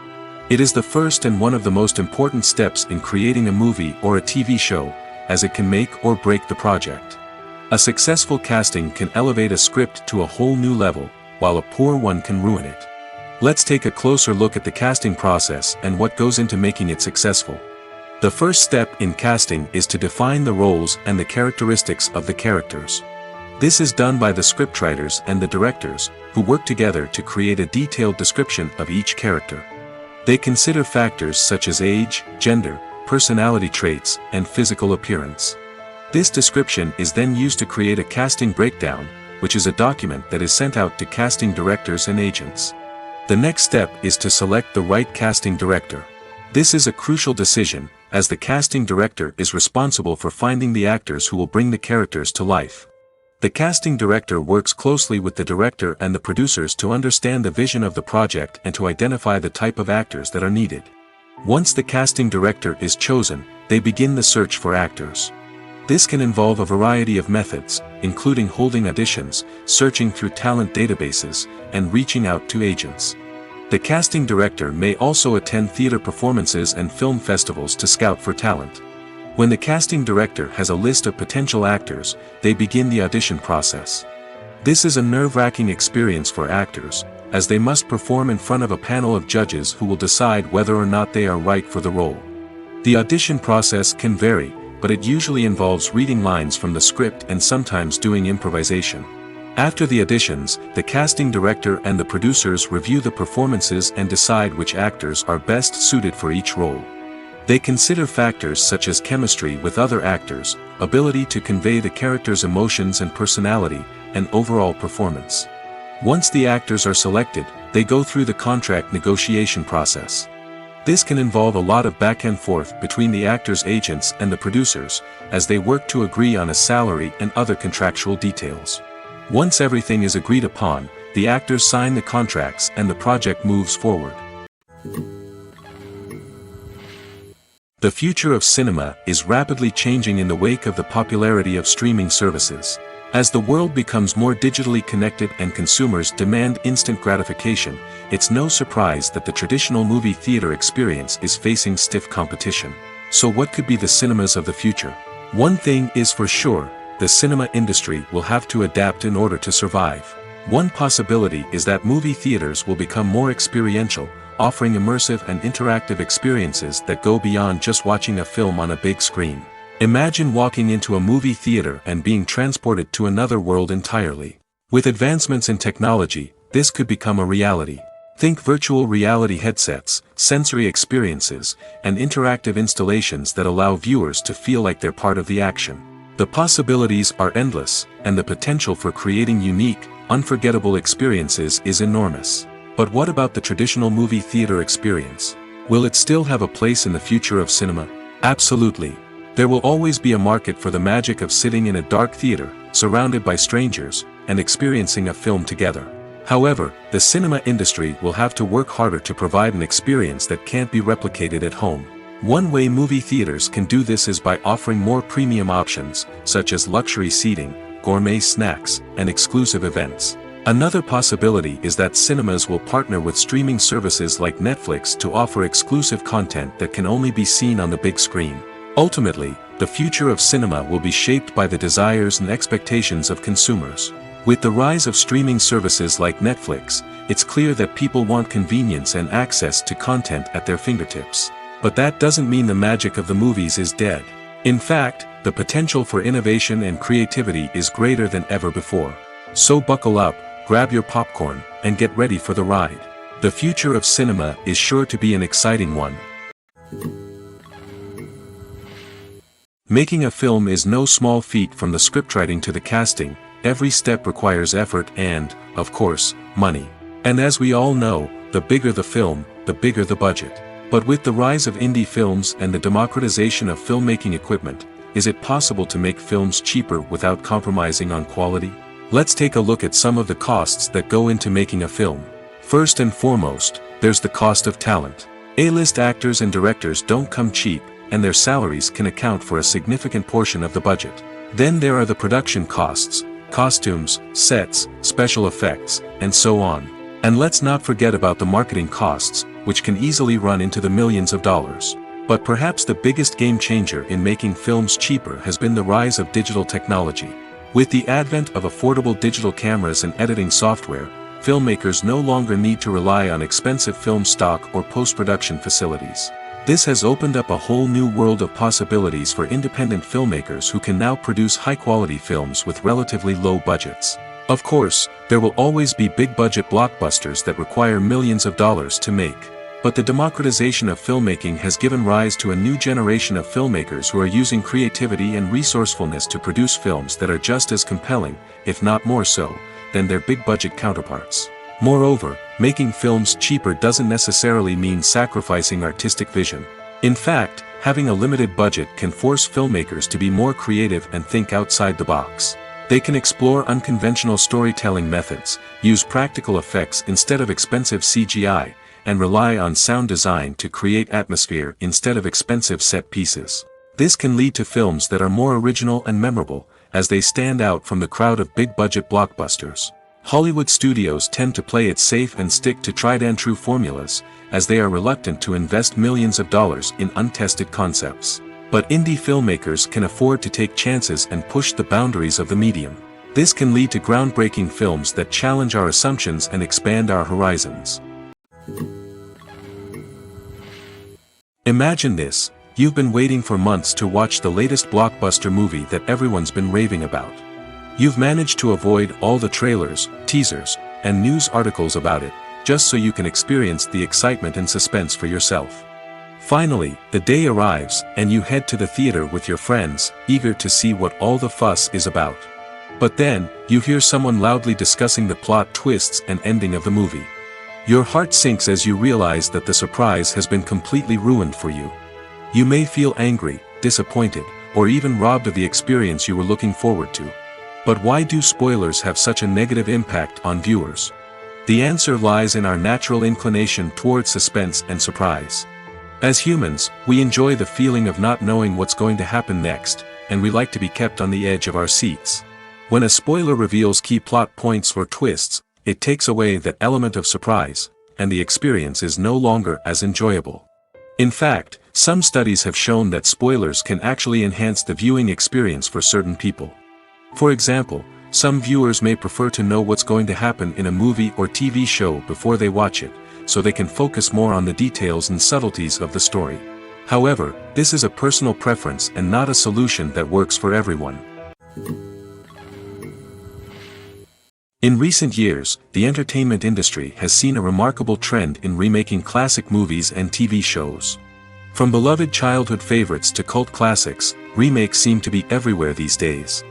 It is the first and one of the most important steps in creating a movie or a TV show, as it can make or break the project. A successful casting can elevate a script to a whole new level, while a poor one can ruin it. Let's take a closer look at the casting process and what goes into making it successful. The first step in casting is to define the roles and the characteristics of the characters. This is done by the scriptwriters and the directors, who work together to create a detailed description of each character. They consider factors such as age, gender, personality traits, and physical appearance. This description is then used to create a casting breakdown, which is a document that is sent out to casting directors and agents. The next step is to select the right casting director. This is a crucial decision, as the casting director is responsible for finding the actors who will bring the characters to life. The casting director works closely with the director and the producers to understand the vision of the project and to identify the type of actors that are needed. Once the casting director is chosen, they begin the search for actors. This can involve a variety of methods, including holding auditions, searching through talent databases, and reaching out to agents. The casting director may also attend theater performances and film festivals to scout for talent. When the casting director has a list of potential actors, they begin the audition process. This is a nerve-wracking experience for actors, as they must perform in front of a panel of judges who will decide whether or not they are right for the role. The audition process can vary, but it usually involves reading lines from the script and sometimes doing improvisation. After the auditions, the casting director and the producers review the performances and decide which actors are best suited for each role. They consider factors such as chemistry with other actors, ability to convey the character's emotions and personality, and overall performance. Once the actors are selected, they go through the contract negotiation process. This can involve a lot of back and forth between the actors' agents and the producers, as they work to agree on a salary and other contractual details. Once everything is agreed upon, the actors sign the contracts and the project moves forward. The future of cinema is rapidly changing in the wake of the popularity of streaming services. As the world becomes more digitally connected and consumers demand instant gratification, it's no surprise that the traditional movie theater experience is facing stiff competition. So what could be the cinemas of the future? One thing is for sure, the cinema industry will have to adapt in order to survive. One possibility is that movie theaters will become more experiential, offering immersive and interactive experiences that go beyond just watching a film on a big screen. Imagine walking into a movie theater and being transported to another world entirely. With advancements in technology, this could become a reality. Think virtual reality headsets, sensory experiences, and interactive installations that allow viewers to feel like they're part of the action. The possibilities are endless, and the potential for creating unique, unforgettable experiences is enormous. But what about the traditional movie theater experience? Will it still have a place in the future of cinema? Absolutely. There will always be a market for the magic of sitting in a dark theater, surrounded by strangers, and experiencing a film together. However, the cinema industry will have to work harder to provide an experience that can't be replicated at home. One way movie theaters can do this is by offering more premium options, such as luxury seating, gourmet snacks, and exclusive events. Another possibility is that cinemas will partner with streaming services like Netflix to offer exclusive content that can only be seen on the big screen. Ultimately, the future of cinema will be shaped by the desires and expectations of consumers. With the rise of streaming services like Netflix, it's clear that people want convenience and access to content at their fingertips. But that doesn't mean the magic of the movies is dead. In fact, the potential for innovation and creativity is greater than ever before. So buckle up, grab your popcorn, and get ready for the ride. The future of cinema is sure to be an exciting one. Making a film is no small feat. From the scriptwriting to the casting, every step requires effort and, of course, money. And as we all know, the bigger the film, the bigger the budget. But with the rise of indie films and the democratization of filmmaking equipment, is it possible to make films cheaper without compromising on quality? Let's take a look at some of the costs that go into making a film. First and foremost, there's the cost of talent. A-list actors and directors don't come cheap, and their salaries can account for a significant portion of the budget. Then there are the production costs, costumes, sets, special effects, and so on. And let's not forget about the marketing costs, which can easily run into the millions of dollars. But perhaps the biggest game changer in making films cheaper has been the rise of digital technology. With the advent of affordable digital cameras and editing software, filmmakers no longer need to rely on expensive film stock or post-production facilities. This has opened up a whole new world of possibilities for independent filmmakers who can now produce high-quality films with relatively low budgets. Of course, there will always be big-budget blockbusters that require millions of dollars to make. But the democratization of filmmaking has given rise to a new generation of filmmakers who are using creativity and resourcefulness to produce films that are just as compelling, if not more so, than their big-budget counterparts. Moreover, making films cheaper doesn't necessarily mean sacrificing artistic vision. In fact, having a limited budget can force filmmakers to be more creative and think outside the box. They can explore unconventional storytelling methods, use practical effects instead of expensive CGI, and rely on sound design to create atmosphere instead of expensive set pieces. This can lead to films that are more original and memorable, as they stand out from the crowd of big-budget blockbusters. Hollywood studios tend to play it safe and stick to tried-and-true formulas, as they are reluctant to invest millions of dollars in untested concepts. But indie filmmakers can afford to take chances and push the boundaries of the medium. This can lead to groundbreaking films that challenge our assumptions and expand our horizons. Imagine this: you've been waiting for months to watch the latest blockbuster movie that everyone's been raving about. You've managed to avoid all the trailers, teasers, and news articles about it, just so you can experience the excitement and suspense for yourself. Finally, the day arrives, and you head to the theater with your friends, eager to see what all the fuss is about. But then, you hear someone loudly discussing the plot twists and ending of the movie. Your heart sinks as you realize that the surprise has been completely ruined for you. You may feel angry, disappointed, or even robbed of the experience you were looking forward to. But why do spoilers have such a negative impact on viewers? The answer lies in our natural inclination toward suspense and surprise. As humans, we enjoy the feeling of not knowing what's going to happen next, and we like to be kept on the edge of our seats. When a spoiler reveals key plot points or twists, it takes away that element of surprise, and the experience is no longer as enjoyable. In fact, some studies have shown that spoilers can actually enhance the viewing experience for certain people. For example, some viewers may prefer to know what's going to happen in a movie or TV show before they watch it, so they can focus more on the details and subtleties of the story. However, this is a personal preference and not a solution that works for everyone. In recent years, the entertainment industry has seen a remarkable trend in remaking classic movies and TV shows. From beloved childhood favorites to cult classics, remakes seem to be everywhere these days.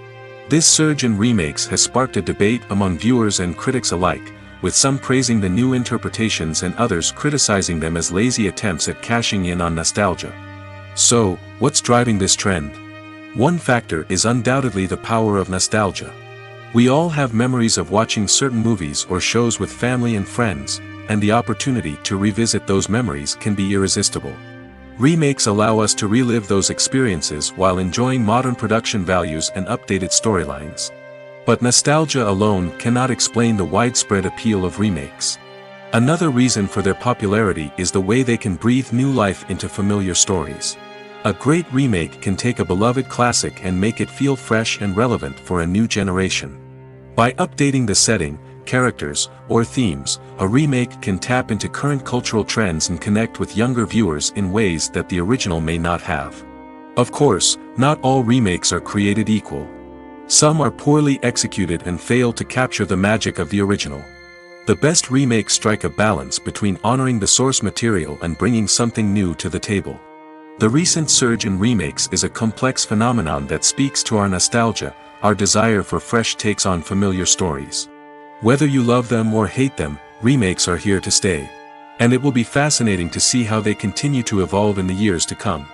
This surge in remakes has sparked a debate among viewers and critics alike, with some praising the new interpretations and others criticizing them as lazy attempts at cashing in on nostalgia. So, what's driving this trend? One factor is undoubtedly the power of nostalgia. We all have memories of watching certain movies or shows with family and friends, and the opportunity to revisit those memories can be irresistible. Remakes allow us to relive those experiences while enjoying modern production values and updated storylines. But nostalgia alone cannot explain the widespread appeal of remakes. Another reason for their popularity is the way they can breathe new life into familiar stories. A great remake can take a beloved classic and make it feel fresh and relevant for a new generation. By updating the setting, characters, or themes, a remake can tap into current cultural trends and connect with younger viewers in ways that the original may not have. Of course, not all remakes are created equal. Some are poorly executed and fail to capture the magic of the original. The best remakes strike a balance between honoring the source material and bringing something new to the table. The recent surge in remakes is a complex phenomenon that speaks to our nostalgia, our desire for fresh takes on familiar stories. Whether you love them or hate them, remakes are here to stay. And it will be fascinating to see how they continue to evolve in the years to come.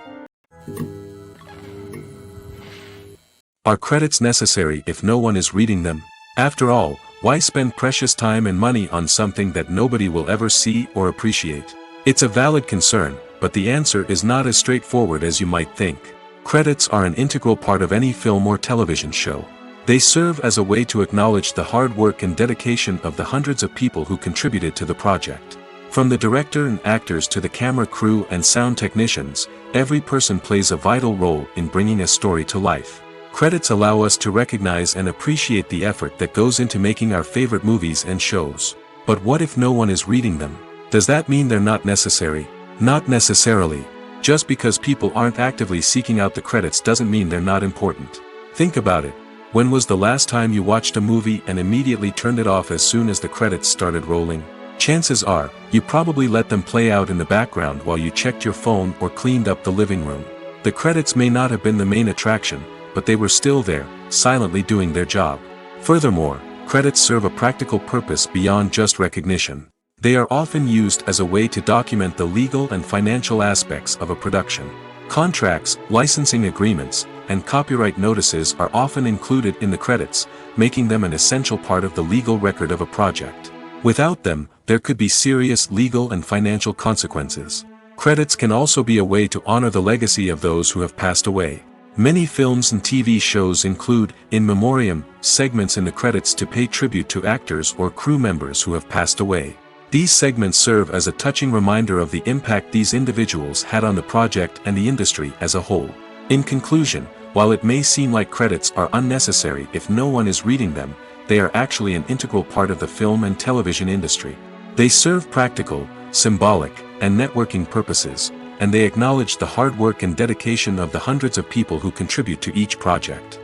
Are credits necessary if no one is reading them? After all, why spend precious time and money on something that nobody will ever see or appreciate? It's a valid concern, but the answer is not as straightforward as you might think. Credits are an integral part of any film or television show. They serve as a way to acknowledge the hard work and dedication of the hundreds of people who contributed to the project. From the director and actors to the camera crew and sound technicians, every person plays a vital role in bringing a story to life. Credits allow us to recognize and appreciate the effort that goes into making our favorite movies and shows. But what if no one is reading them? Does that mean they're not necessary? Not necessarily. Just because people aren't actively seeking out the credits doesn't mean they're not important. Think about it. When was the last time you watched a movie and immediately turned it off as soon as the credits started rolling? Chances are, you probably let them play out in the background while you checked your phone or cleaned up the living room. The credits may not have been the main attraction, but they were still there, silently doing their job. Furthermore, credits serve a practical purpose beyond just recognition. They are often used as a way to document the legal and financial aspects of a production. Contracts, licensing agreements, and copyright notices are often included in the credits, making them an essential part of the legal record of a project. Without them, there could be serious legal and financial consequences. Credits can also be a way to honor the legacy of those who have passed away. Many films and TV shows include, in memoriam, segments in the credits to pay tribute to actors or crew members who have passed away. These segments serve as a touching reminder of the impact these individuals had on the project and the industry as a whole. In conclusion, while it may seem like credits are unnecessary if no one is reading them, they are actually an integral part of the film and television industry. They serve practical, symbolic, and networking purposes, and they acknowledge the hard work and dedication of the hundreds of people who contribute to each project.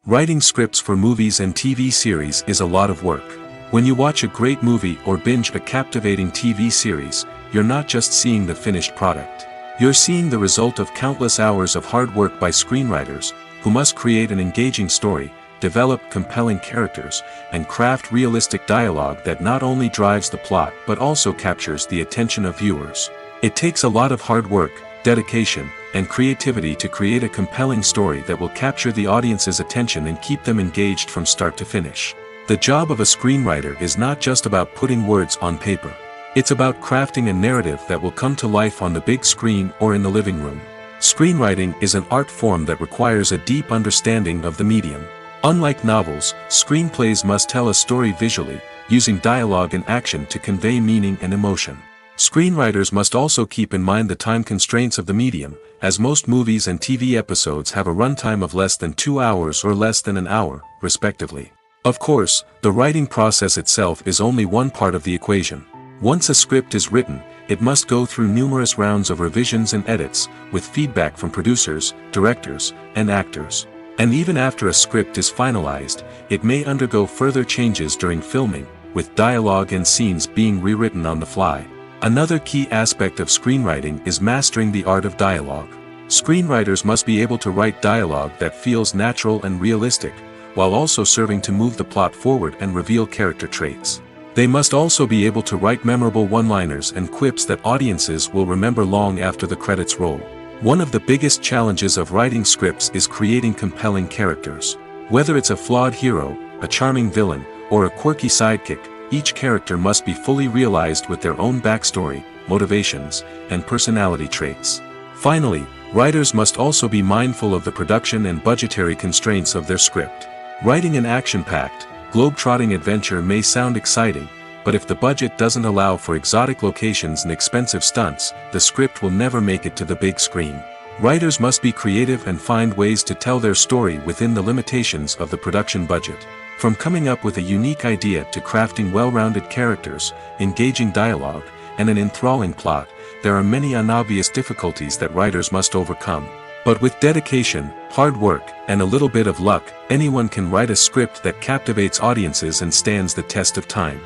Writing scripts for movies and TV series is a lot of work. When you watch a great movie or binge a captivating TV series, you're not just seeing the finished product. You're seeing the result of countless hours of hard work by screenwriters, who must create an engaging story, develop compelling characters, and craft realistic dialogue that not only drives the plot but also captures the attention of viewers. It takes a lot of hard work, dedication, and creativity to create a compelling story that will capture the audience's attention and keep them engaged from start to finish. The job of a screenwriter is not just about putting words on paper. It's about crafting a narrative that will come to life on the big screen or in the living room. Screenwriting is an art form that requires a deep understanding of the medium. Unlike novels, screenplays must tell a story visually, using dialogue and action to convey meaning and emotion. Screenwriters must also keep in mind the time constraints of the medium, as most movies and TV episodes have a runtime of less than 2 hours or less than an hour, respectively. Of course, the writing process itself is only one part of the equation. Once a script is written, it must go through numerous rounds of revisions and edits, with feedback from producers, directors, and actors. And even after a script is finalized, it may undergo further changes during filming, with dialogue and scenes being rewritten on the fly. Another key aspect of screenwriting is mastering the art of dialogue. Screenwriters must be able to write dialogue that feels natural and realistic, while also serving to move the plot forward and reveal character traits. They must also be able to write memorable one-liners and quips that audiences will remember long after the credits roll. One of the biggest challenges of writing scripts is creating compelling characters. Whether it's a flawed hero, a charming villain, or a quirky sidekick, each character must be fully realized with their own backstory, motivations, and personality traits. Finally, writers must also be mindful of the production and budgetary constraints of their script. Writing an action-packed, globe-trotting adventure may sound exciting, but if the budget doesn't allow for exotic locations and expensive stunts, the script will never make it to the big screen. Writers must be creative and find ways to tell their story within the limitations of the production budget. From coming up with a unique idea to crafting well-rounded characters, engaging dialogue, and an enthralling plot, there are many unobvious difficulties that writers must overcome. But with dedication, hard work, and a little bit of luck, anyone can write a script that captivates audiences and stands the test of time.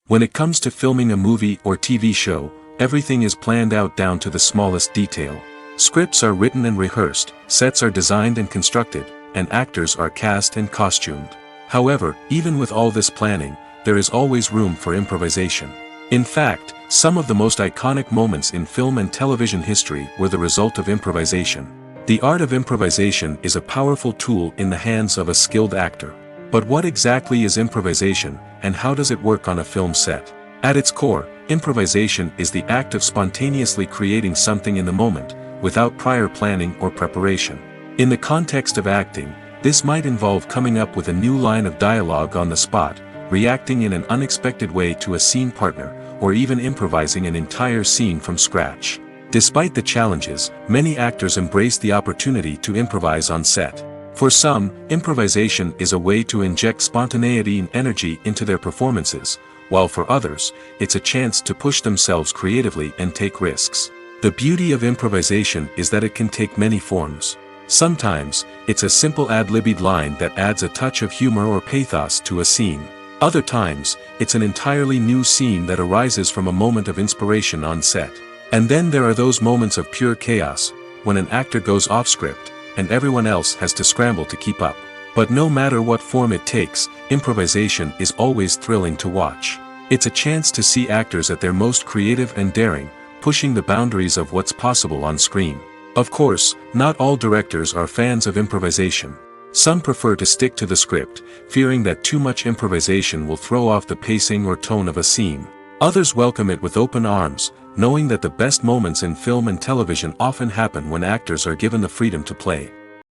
When it comes to filming a movie or TV show, everything is planned out down to the smallest detail. Scripts are written and rehearsed, sets are designed and constructed, and actors are cast and costumed. However, even with all this planning, there is always room for improvisation. In fact, some of the most iconic moments in film and television history were the result of improvisation. The art of improvisation is a powerful tool in the hands of a skilled actor. But what exactly is improvisation, and how does it work on a film set? At its core, improvisation is the act of spontaneously creating something in the moment, without prior planning or preparation. In the context of acting, this might involve coming up with a new line of dialogue on the spot, reacting in an unexpected way to a scene partner, or even improvising an entire scene from scratch. Despite the challenges, many actors embrace the opportunity to improvise on set. For some, improvisation is a way to inject spontaneity and energy into their performances, while for others, it's a chance to push themselves creatively and take risks. The beauty of improvisation is that it can take many forms. Sometimes, it's a simple ad-libbed line that adds a touch of humor or pathos to a scene. Other times, it's an entirely new scene that arises from a moment of inspiration on set. And then there are those moments of pure chaos, when an actor goes off script, and everyone else has to scramble to keep up. But no matter what form it takes, improvisation is always thrilling to watch. It's a chance to see actors at their most creative and daring, pushing the boundaries of what's possible on screen. Of course, not all directors are fans of improvisation. Some prefer to stick to the script, fearing that too much improvisation will throw off the pacing or tone of a scene. Others welcome it with open arms, knowing that the best moments in film and television often happen when actors are given the freedom to play.